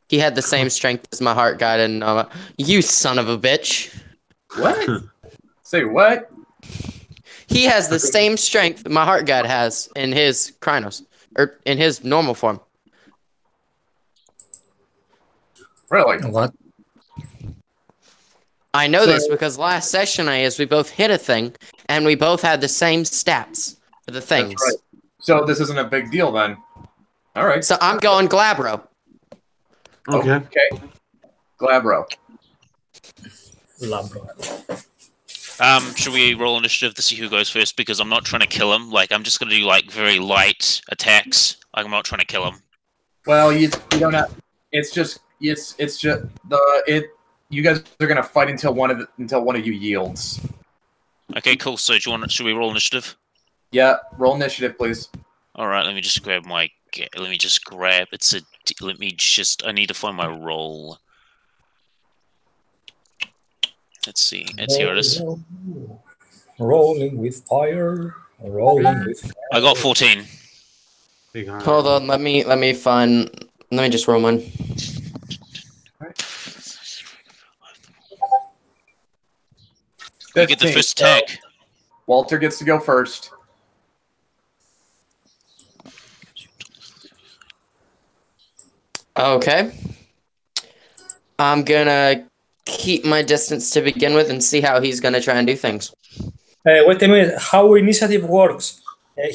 He had the same strength as my heart guide and you son of a bitch. What? Say what? He has the same strength that my heart guide has in his Kronos. Or in his normal form. Really? What? I know this because last session we both hit a thing, and we both had the same stats for the things. That's right. So this isn't a big deal then. All right. So I'm going Glabro. Okay. Glabro. Should we roll initiative to see who goes first? Because I'm not trying to kill him. Like, I'm just gonna do like very light attacks. Like, I'm not trying to kill him. Well, you don't have. It's just you guys are gonna fight until one of you yields. Okay, cool. So should we roll initiative? Yeah, roll initiative, please. All right. Let me just grab my. Let me just grab. I need to find my roll. Let's see. Here it is. Rolling with fire. Rolling with fire. I got 14. Hold on, let me just roll one. You get the first attack. Walter gets to go first. Okay. I'm gonna keep my distance to begin with and see how he's gonna try and do things. Wait a minute. How initiative works?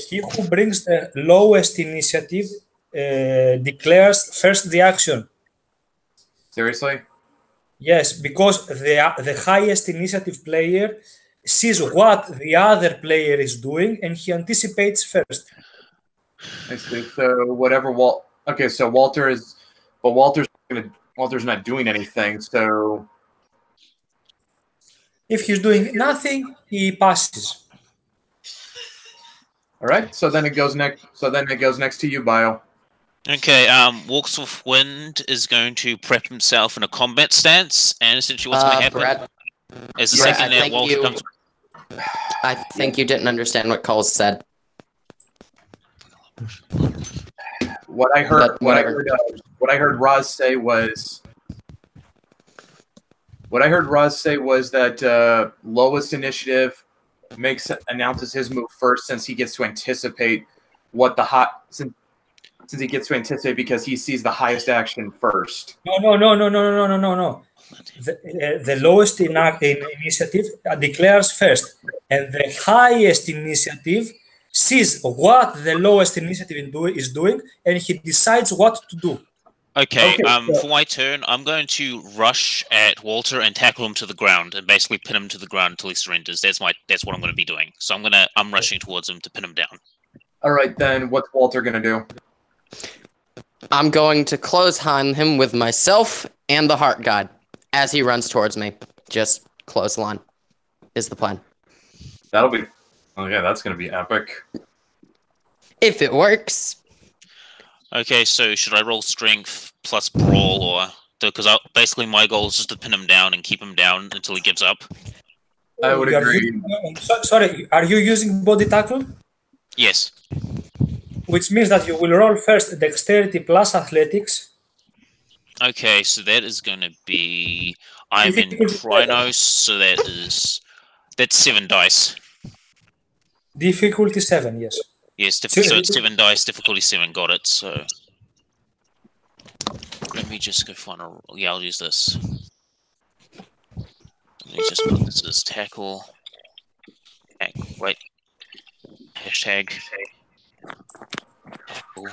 He who brings the lowest initiative declares first the action. Seriously? Yes, because the highest initiative player sees what the other player is doing and he anticipates first. I see. So whatever Okay, so Walter's not doing anything. So if he's doing nothing, he passes. All right. So then it goes next. To you, Bio. Okay. Walks with Wind is going to prep himself in a combat stance, and essentially what's going to happen Brad, is the second that Walter comes. I think you didn't understand what Cole said. What I heard Roz say was. What I heard Roz say was that lowest initiative announces his move first, since he gets to anticipate since he gets to anticipate because he sees the highest action first. No. The lowest initiative declares first, and the highest initiative sees what the lowest initiative is doing, and he decides what to do. Okay, for my turn, I'm going to rush at Walter and tackle him to the ground and basically pin him to the ground until he surrenders. That's what I'm going to be doing. So I'm rushing towards him to pin him down. All right, then what's Walter going to do? I'm going to clothesline him with myself and the Heart God as he runs towards me. Just clothesline is the plan. That'll be... Oh yeah, that's going to be epic. If it works. Okay, so should I roll strength plus brawl, or because basically my goal is just to pin him down and keep him down until he gives up? I would agree. Sorry, are you using body tackle? Yes. Which means that you will roll first dexterity plus athletics. Okay, so that is going to be... I'm in Chronos, so that's 7 dice. Difficulty 7, yes. Yes, so it's 7 dice, difficulty 7, got it, so... Let me just go find a... Yeah, I'll use this. Let me just put this as tackle. Wait. Hashtag. Tackle.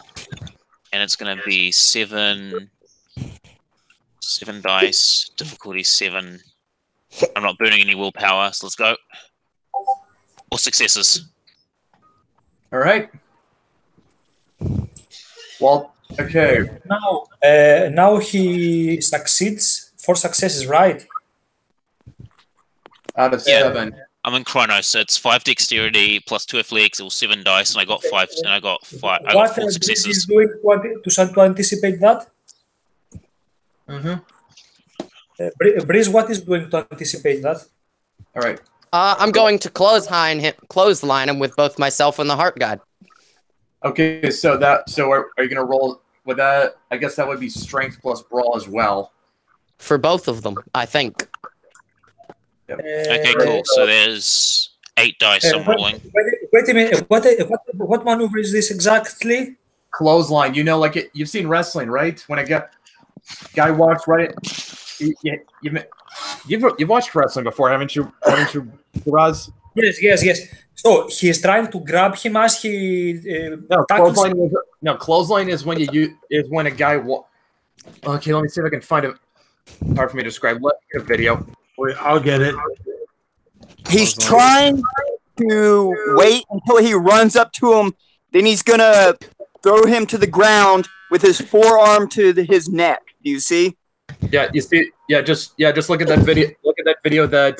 And it's going to be 7 dice, difficulty 7. I'm not burning any willpower, so let's go. All successes. All right. Well, okay. Now he succeeds. 4 successes, right? Out of 7. I'm in Chronos, so it's 5 dexterity plus 2 athletics, it was 7 dice, and I got 5. And I got 4 successes. Is doing to anticipate that? Breeze, what is doing to anticipate that? All right. I'm going to clothesline him with both myself and the Heart God. Okay, so are you gonna roll with that? I guess that would be strength plus brawl as well. For both of them, I think. Yep. Okay, cool. So there's 8 dice I'm rolling. Wait a minute. What maneuver is this exactly? Clothesline. You know, like you've seen wrestling, right? When a guy walks right. You've watched wrestling before, haven't you, Raz? Yes. So he's trying to grab him as he. Clothesline is when when a guy. Okay, let me see if I can find it. Hard for me to describe. Let me get a video. Wait, I'll get it. He's trying to wait until he runs up to him. Then he's gonna throw him to the ground with his forearm to his neck. Do you see? Yeah, you see. Yeah, just look at that video. Look at that video that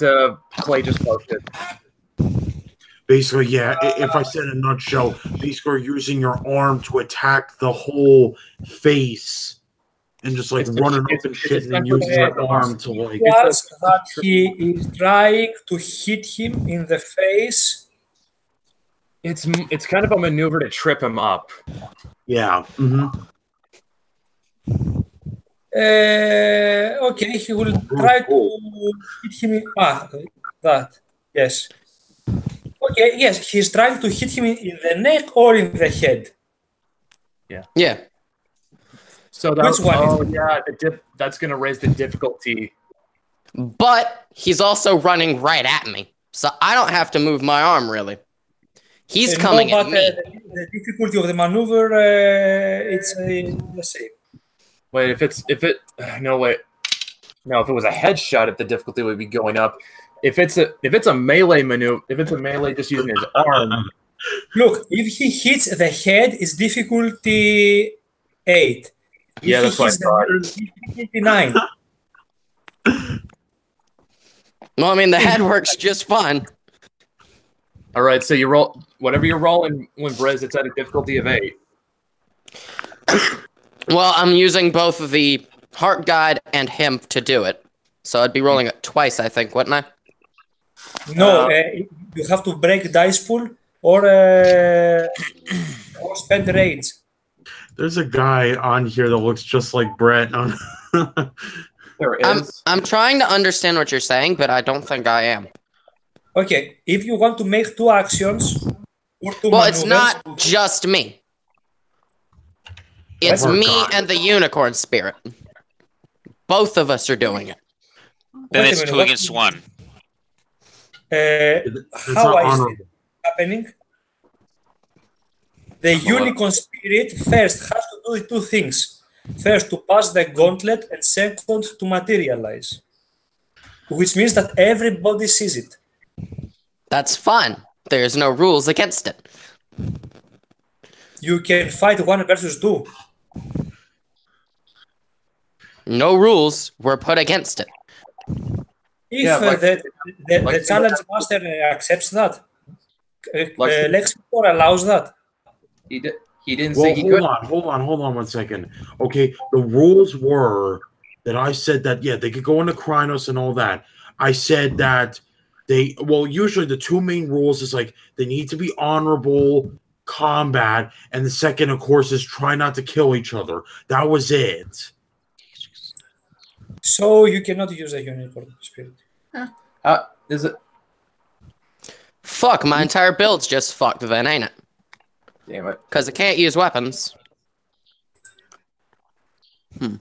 Clay just posted. Basically, yeah. If I said in a nutshell, basically using your arm to attack the whole face, and just like running up and shit, and then using your arm to like. Was that he is trying to hit him in the face. It's kind of a maneuver to trip him up. Yeah. Okay, he will try to hit him in that. Yes. Okay, yes, he's trying to hit him in the neck or in the head. Yeah. So that's that's gonna raise the difficulty. But he's also running right at me, so I don't have to move my arm really. He's coming at me. The difficulty of the maneuver, it's the same. Wait, if it was a headshot, the difficulty would be going up. If it's a melee maneuver, if it's a melee just using his arm. Look, if he hits the head, it's difficulty 8. Yeah, that's what I thought. Difficulty 9. Well, I mean, the head works just fine. All right, so you roll whatever you're rolling when Briz, it's at a difficulty of 8. Well, I'm using both of the Heart Guide and him to do it. So I'd be rolling it twice, I think, wouldn't I? No, you have to break dice pool or spend rage. There's a guy on here that looks just like Brett. There is. I'm trying to understand what you're saying, but I don't think I am. Okay, if you want to make 2 actions or 2 Well, maneuvers, it's not just me. It's me and the unicorn spirit. Both of us are doing it. Then it's 2 against 1. How is it happening? The unicorn spirit first has to do 2 things. First, to pass the gauntlet, and second, to materialize. Which means that everybody sees it. That's fine. There's no rules against it. You can fight 1 versus 2. No rules were put against it. If the challenge master accepts that, Lexicor allows that. He didn't say he could. Hold on 1 second. Okay, the rules were that I said that, yeah, they could go into Krynos and all that. I said that usually the 2 main rules is like they need to be honorable combat, and the second, of course, is try not to kill each other. That was it. So you cannot use a unicorn spirit. Is it? Fuck, my entire build's just fucked then, ain't it? Damn it. Because it can't use weapons. I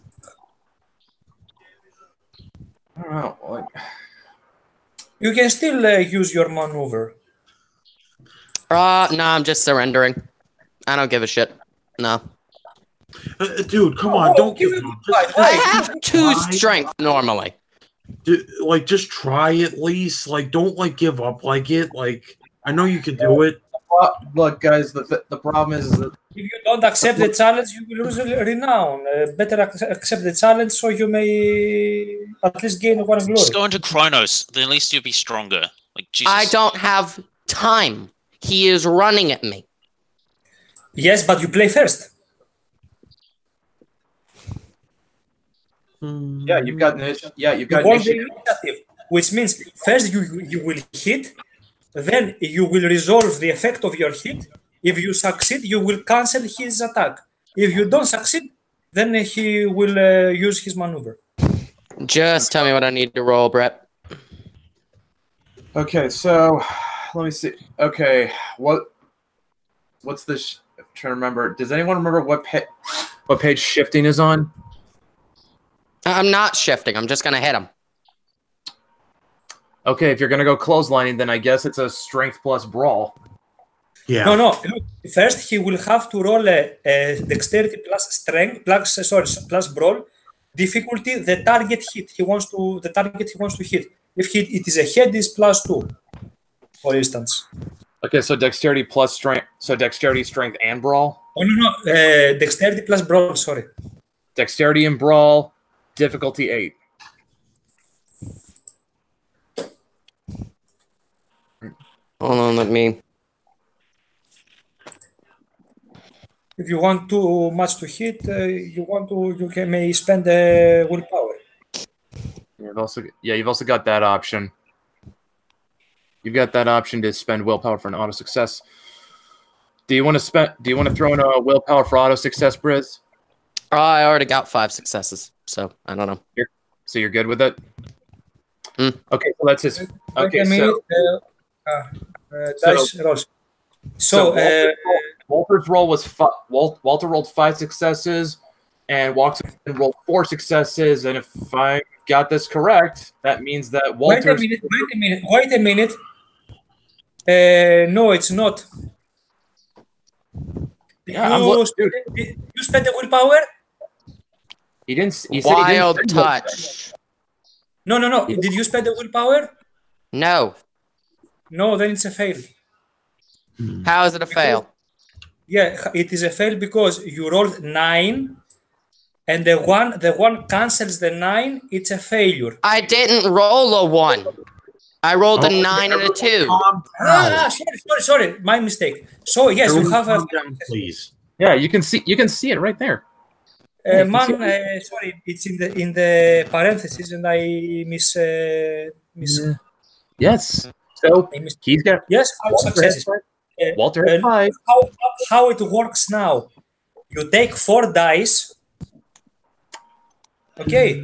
don't know. You can still use your maneuver. No, I'm just surrendering. I don't give a shit. No. Dude, come on, don't give up. I have 2 strength normally. Dude, like, just try at least. Like, don't give up it. Like, I know you can do it. Look, guys, the problem is that if you don't accept the challenge, you will lose renown. Better accept the challenge so you may at least gain 1 glory. Just go into Krynos, then at least you'll be stronger. Like, Jesus. I don't have time. He is running at me. Yes, but you play first. Yeah, you've got initiative. Yeah, you've got initiative. Which means first you will hit, then you will resolve the effect of your hit. If you succeed, you will cancel his attack. If you don't succeed, then he will use his maneuver. Just tell me what I need to roll, Brett. Okay, so let me see. Okay, what's this? I'm trying to remember. Does anyone remember what page shifting is on? I'm not shifting. I'm just going to hit him. Okay, if you're going to go clotheslining, then I guess it's a strength plus brawl. Yeah. No. Look, first, he will have to roll a dexterity plus strength plus brawl difficulty. The target he wants to hit. If it is a head, it's +2, for instance. Okay, so dexterity plus strength. So dexterity, strength, and brawl. Oh no, dexterity plus brawl. Sorry. Dexterity and brawl, difficulty 8. Hold on, let me. If you want too much to hit, you may spend willpower. You've also got that option. You've got that option to spend willpower for an auto success. Do you want to throw in a willpower for auto success, Briz? I already got 5 successes, so I don't know. So you're good with it? Mm. Okay, so that's his. Okay, Dice rolls. So Walter's roll was Walter rolled 5 successes, and Watson rolled 4 successes. And if I got this correct, that means that Walter. Wait a minute. No, it's not. Did you spend the willpower? He didn't. He Wild said he didn't touch. No. Did you spend the willpower? No. No, then it's a fail. How is it a fail? Yeah, it is a fail because you rolled 9, and the one cancels the 9. It's a failure. I didn't roll a 1. I rolled a 9 and a 2. Sorry, my mistake. So yes, you have a. Please. Yeah, you can see it right there. Sorry, it's in the parentheses, and I miss. Yes. So he's got 5 successes. Walter has 5. How it works now? You take 4 dice. Okay.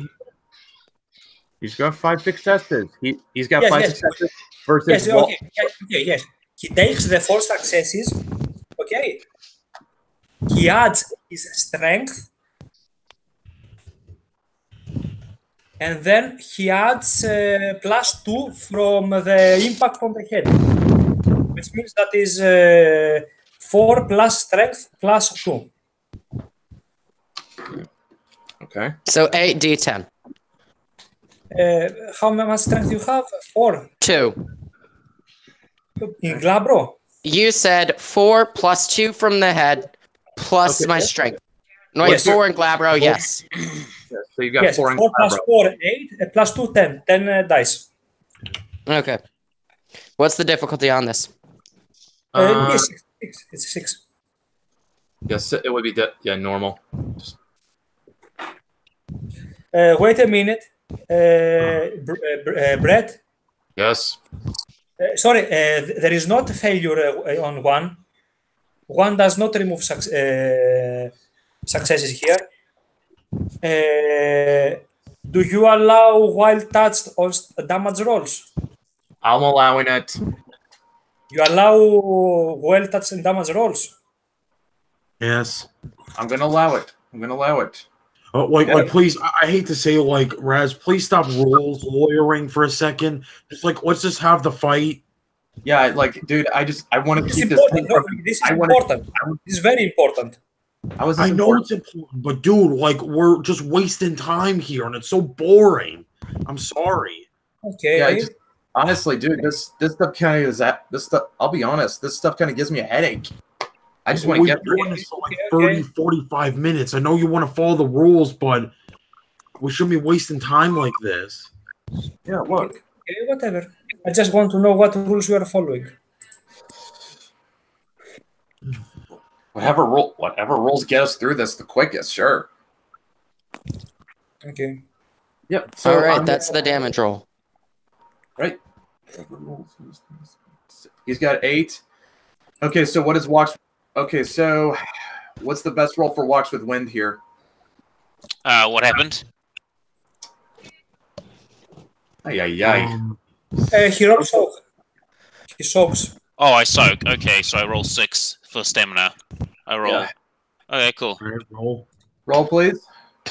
He's got 5 successes. He's got 5 successes versus. Yes. He takes the 4 successes. Okay. He adds his strength. And then he adds +2 from the impact on the head, which means that is 4 plus strength +2. Okay. So 8d10. How much strength you have? 4. 2. In Glabro? You said 4 plus 2 from the head plus my strength. No, Yes. 4 in Glabro, yes. So you got 4 in 4 plus 4, 8, plus 2, 10. 10 dice. Okay. What's the difficulty on this? It's 6. It's 6. Yes, it would be normal. Wait a minute. Brett? Yes. Sorry, there is not a failure on 1. 1 does not remove successes here. Do you allow wild touch on damage rolls? I'm allowing it. You allow wild touch and damage rolls? Yes. I'm gonna allow it. Please, I hate to say, Raz, please stop rules lawyering for a second. Just let's just have the fight. Yeah, dude, I want to keep this. This is important. This is very important. I know it's important, but dude, we're just wasting time here, and it's so boring. I'm sorry. Okay. Yeah, honestly, dude, this stuff kind of I'll be honest, this stuff kind of gives me a headache. I just want to get through this for 30, 45 minutes. I know you want to follow the rules, but we shouldn't be wasting time like this. Yeah, look. Okay, whatever. I just want to know what rules you are following. Whatever rules get us through this the quickest, sure. Okay. Yep. So all right, that's the damage roll. Right. He's got 8. Okay, so what is Walks? Okay, so what's the best roll for Walks with Wind here? What happened? He rolls soak. He soaks. Oh, I soak. Okay, so I roll 6 for stamina. I roll. Yeah. Okay, cool. Roll, please.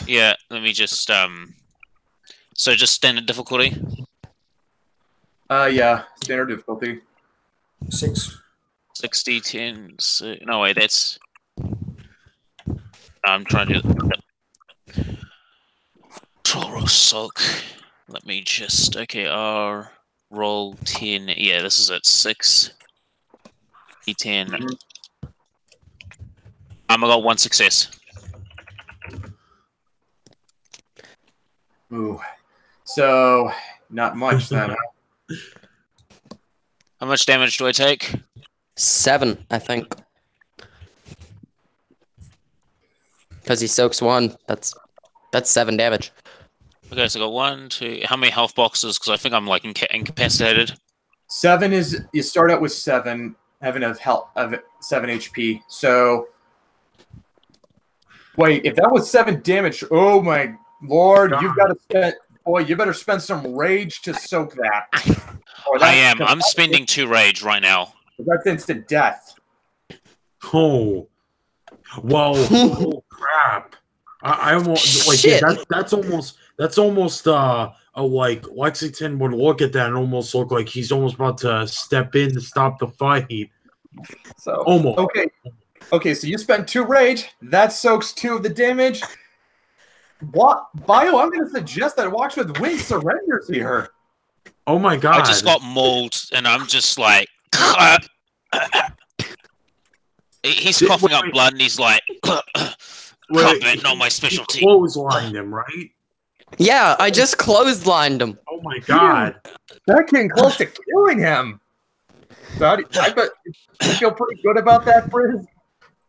Yeah, let me just So just standard difficulty. Yeah, standard difficulty. 6. 60, 10. No, wait, that's. I'm trying to do. Control roll soak. Let me just roll 10. Yeah, this is at 6. D10. I got 1 success. Ooh. So not much then. Huh? How much damage do I take? 7, I think. Because he soaks 1. That's 7 damage. Okay, so I got 1, 2. How many health boxes? Because I think I'm like incapacitated. 7 is you start out with 7, having a health of 7 HP. So wait, if that was 7 damage, oh my lord, you've got to spend. Boy, you better spend some rage to soak that. I am. I'm spending 2 rage right now. That's instant death. Oh, whoa! Oh, crap! I almost like yeah, that's almost a like Lexington would look at that and almost look like he's almost about to step in to stop the fight. So almost okay. So you spent 2 rage. That soaks 2 of the damage. What Bio? I'm going to suggest that Watch with Wind surrenders here. Oh my god! I just got mauled, and I'm just like, he's coughing up blood, and he's like, combat, not my specialty. Clotheslined him, right? Yeah, I just clotheslined him. Oh my god! That came close to killing him. I bet you feel pretty good about that, Briz.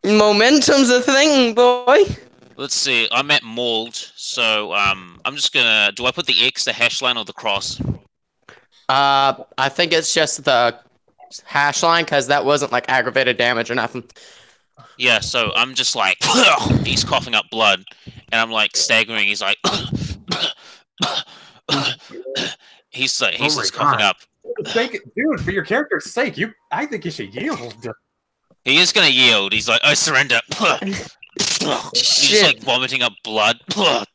Momentum's a thing, boy. Let's see. I'm at mauled, so I'm just gonna. Do I put the X, the hash line, or the cross? I think it's just the hash line because that wasn't like aggravated damage or nothing. Yeah, so I'm just like, he's coughing up blood, and I'm like staggering. He's like, he's just coughing up. Dude, for your character's sake, I think you should yield. He is gonna yield. He's like, I surrender. He's just like vomiting up blood.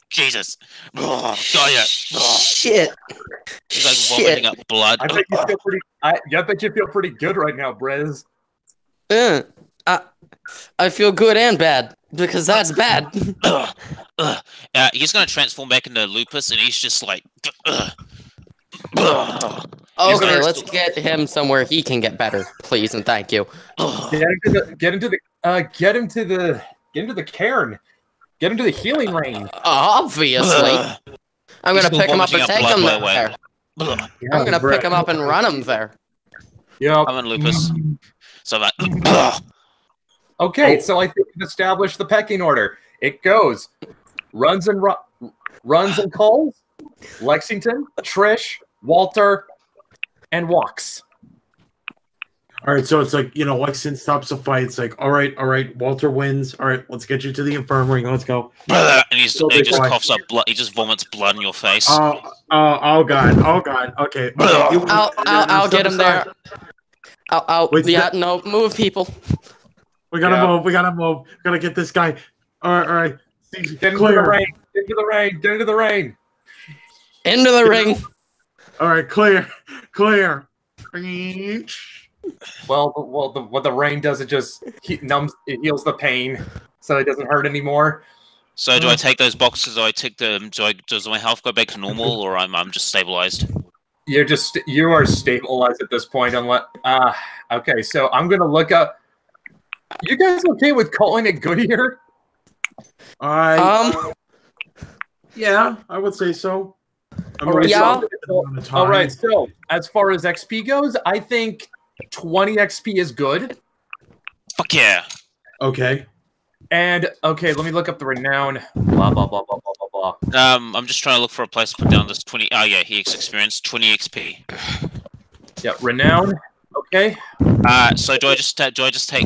Jesus. Shit. He's like vomiting up blood. I bet you feel pretty. I bet you feel pretty good right now, Brez. I feel good and bad because that's bad. He's gonna transform back into Lupus, and he's just like. Okay, let's get him somewhere he can get better, please and thank you. Get into the cairn. Get him to the healing ring. Obviously. I'm gonna pick him up and take him there. I'm gonna pick him up and run him there. Yeah. I'm in Lupus. So that. Okay, so I think we've established the pecking order. It goes runs and calls, Lexington, Trish, Walter, and walks. All right, so it's like, Lexington stops the fight. It's like, all right, Walter wins. All right, let's get you to the infirmary. Let's go. And he just coughs up blood. He just vomits blood in your face. Oh God. Okay. I'll get him there. No, move, people. We gotta move. We gotta get this guy. All right. Get into the rain. Into the rain. Into the ring. All right, clear. Well, what the rain does, it just it heals the pain, so it doesn't hurt anymore. So do I take those boxes? Does my health go back to normal, or I'm just stabilized? You are stabilized at this point. Okay, so I'm gonna look up. You guys okay with calling it good here? Yeah, I would say so. All right. So as far as XP goes, I think 20 XP is good. Fuck yeah. Okay. And okay, let me look up the renown. Blah blah blah blah blah blah blah. I'm just trying to look for a place to put down this 20. Oh yeah, he experienced 20 XP. Yeah, renown. Okay. So do I just take?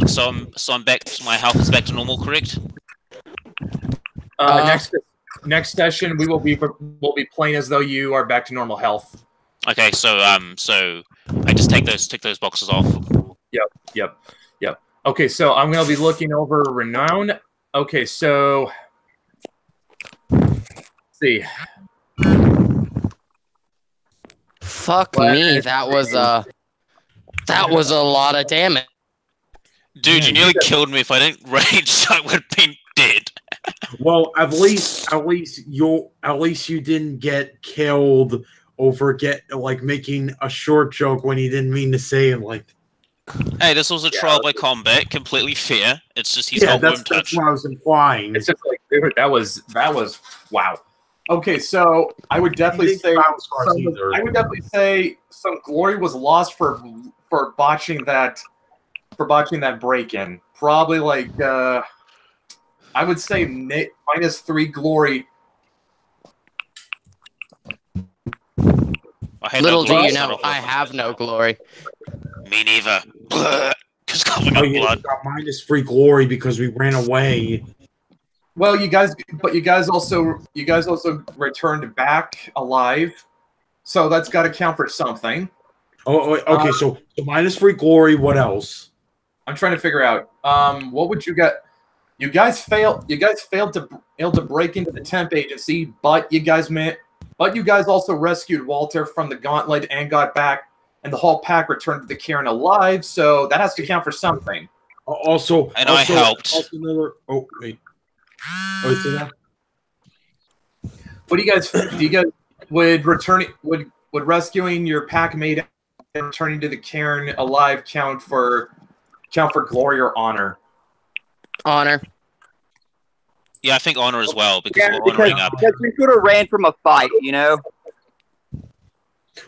So I'm back. My health is back to normal, correct? Next session we will be playing as though you are back to normal health. Okay, so I just take those boxes off. Yep. Okay, so I'm gonna be looking over renown. Okay, so let's see. Fuck me, that was a lot of damage. Dude, you nearly killed me. If I didn't rage, I would have been dead. Well, at least you didn't get killed over making a short joke when you didn't mean to say it. Like, hey, this was a trial by combat, completely fair. It's just he's got that's touch. what I was implying. It's just like that was wow. Okay, so I would definitely say some glory was lost for botching that break-in. Probably like I would say -3 glory. Little do you know, I have no glory. Me neither. Just coughing up blood. Got -3 glory because we ran away. Well, you guys also returned back alive, so that's got to count for something. Oh, okay. So -3 glory. What else? I'm trying to figure out. What would you get? You guys failed to break into the temp agency, but you guys also rescued Walter from the gauntlet and got back, and the whole pack returned to the cairn alive. So that has to count for something. I helped. Oh wait. Oh, see that? What do you guys would rescuing your pack mate and returning to the cairn alive count for glory or honor? Honor. Yeah, I think honor as well because we're honoring up. Because we could have ran from a fight, you know.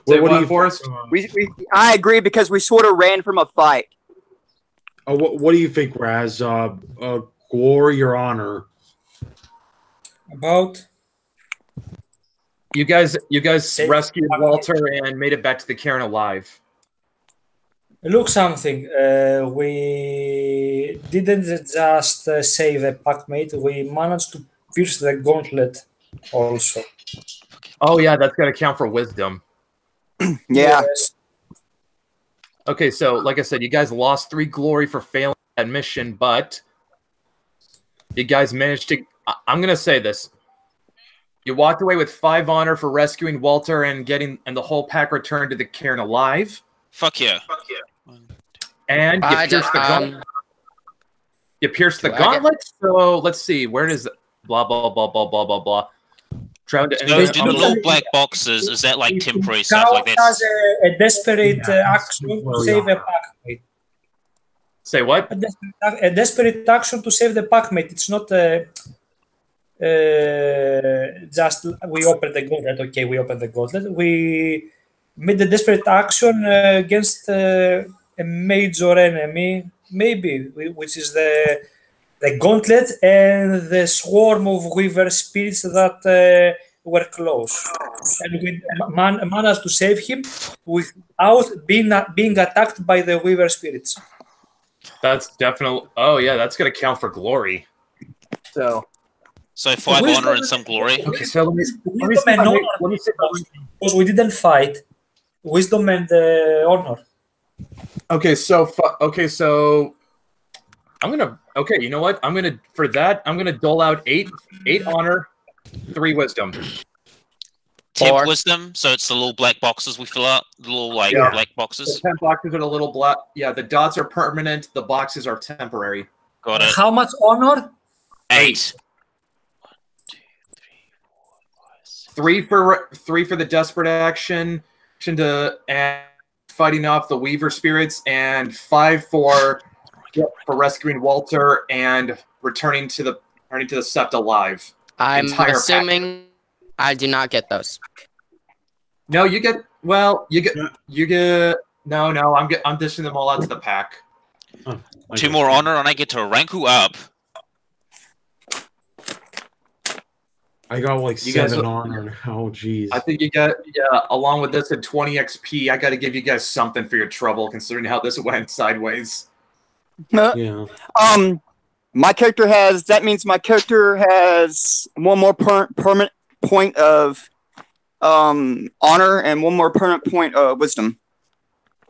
What do you, Forrest? I agree because we sort of ran from a fight. What do you think, Raz? Glory or honor? About you guys rescued Walter and made it back to the cairn alive. Look something. We didn't just save a packmate. We managed to pierce the gauntlet also. Oh yeah, that's got to count for wisdom. Yeah. Yes. Okay, so like I said, you guys lost 3 glory for failing that mission, but you guys managed to. I'm gonna say this. You walked away with 5 honor for rescuing Walter and the whole pack returned to the cairn alive. Fuck yeah. And you pierced the gauntlet. You pierced the gauntlet. So let's see. Where does blah blah blah blah blah blah blah. So the little black boxes, is that like temporary stuff like that? Has a desperate action to save a packmate. Say what? A desperate action to save the packmate. It's not just we opened the gauntlet. Okay, we opened the gauntlet. We made a desperate action against a major enemy, maybe, which is the gauntlet and the swarm of weaver spirits that were close. And we managed to save him without being attacked by the weaver spirits. That's definitely. Oh yeah, that's gonna count for glory. So 5 honor and some glory. Okay, so let me see. Because we didn't fight. Wisdom and honor. Okay, so I'm gonna. Okay, you know what? I'm gonna dole out 8 honor, 3 wisdom. 10 wisdom, so it's the little black boxes we fill out. The little black boxes. The 10 boxes are the little black. Yeah, the dots are permanent. The boxes are temporary. Got it. How much honor? 8. 3 for the desperate action and fighting off the weaver spirits, and 5 for rescuing Walter and returning to the sept alive. I'm assuming I do not get those. No, you get. Well, you get. No. I'm dishing them all out to the pack. 2 more honor, and I get to rank you up. I got like 7 honor. Oh, jeez. I think you got, along with this at 20 XP, I got to give you guys something for your trouble, considering how this went sideways. Yeah. My character has. That means my character has 1 more permanent point of honor and 1 more permanent point of wisdom.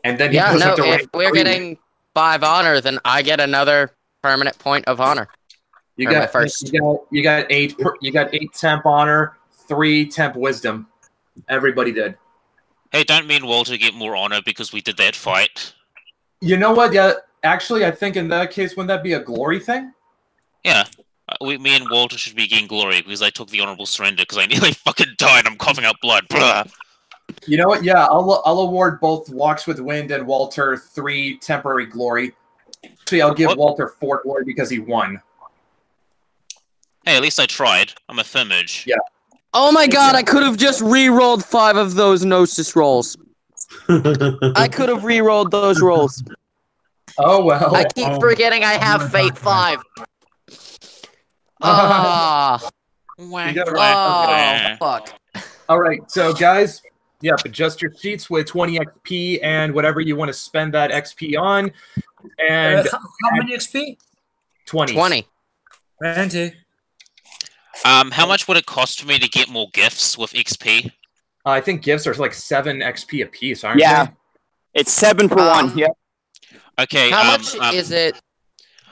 And then if we're getting 5 honor, then I get another permanent point of honor. You got 8. You got 8 temp honor, 3 temp wisdom. Everybody did. Hey, don't mean Walter get more honor because we did that fight. You know what? Yeah, actually, I think in that case, wouldn't that be a glory thing? Yeah. Me and Walter should be getting glory because I took the honorable surrender because I nearly fucking died. I'm coughing up blood. Blah. You know what? Yeah, I'll award both Walks with Wind and Walter 3 temporary glory. Actually, I'll give Walter 4 glory because he won. Hey, at least I tried. I'm a Thermage. Yeah. Oh my god, I could have just re-rolled 5 of those Gnosis rolls. I could have re-rolled those rolls. Oh, well. I keep forgetting I have Fate 5. Ah. Oh, fuck. All right, so guys, yep, adjust your sheets with 20 XP and whatever you want to spend that XP on. And how many XP? 20. 20. 20. How much would it cost for me to get more gifts with XP? I think gifts are like 7 XP a piece, aren't Yeah. they? It's 7 for 1. Yeah. Okay. How much is it?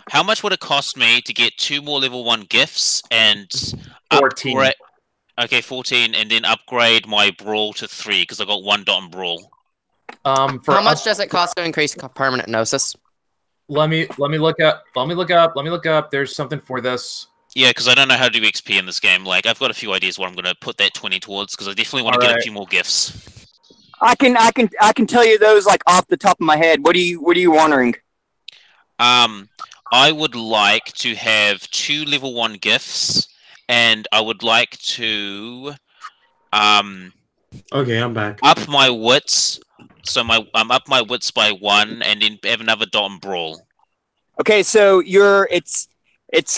How much would it cost me to get 2 more level 1 gifts and 14. Okay, 14, and then upgrade my Brawl to 3 because I got 1 dot in Brawl. How much does it cost to increase permanent Gnosis? Let me look up. There's something for this. Yeah, because I don't know how to do XP in this game. Like, I've got a few ideas what I'm going to put that 20 towards because I definitely want to get a few more gifts. I can tell you those like off the top of my head. What are you wondering? I would like to have 2 level 1 gifts, and I would like to Okay, I'm back. up my wits. So I'm up my wits by 1, and then have another dot in Brawl. Okay, so it's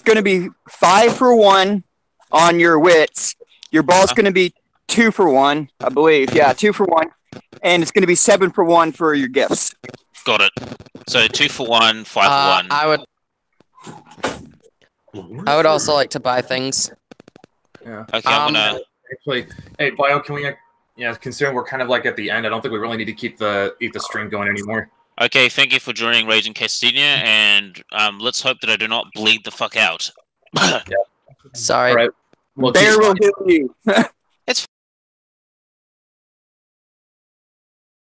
going to be 5 for 1 on your wits. Your ball's going to be 2 for 1, I believe. Yeah, 2 for 1, and it's going to be 7 for 1 for your gifts. Got it. So 2 for 1, 5 for 1. I would also like to buy things. Yeah. Okay, I'm gonna. Actually, hey, Bio, can we? Yeah, considering we're kind of like at the end, I don't think we really need to keep the stream going anymore. Okay, thank you for joining Raging Cascadia, and let's hope that I do not bleed the fuck out. Sorry. All right. Well, Bear will heal you.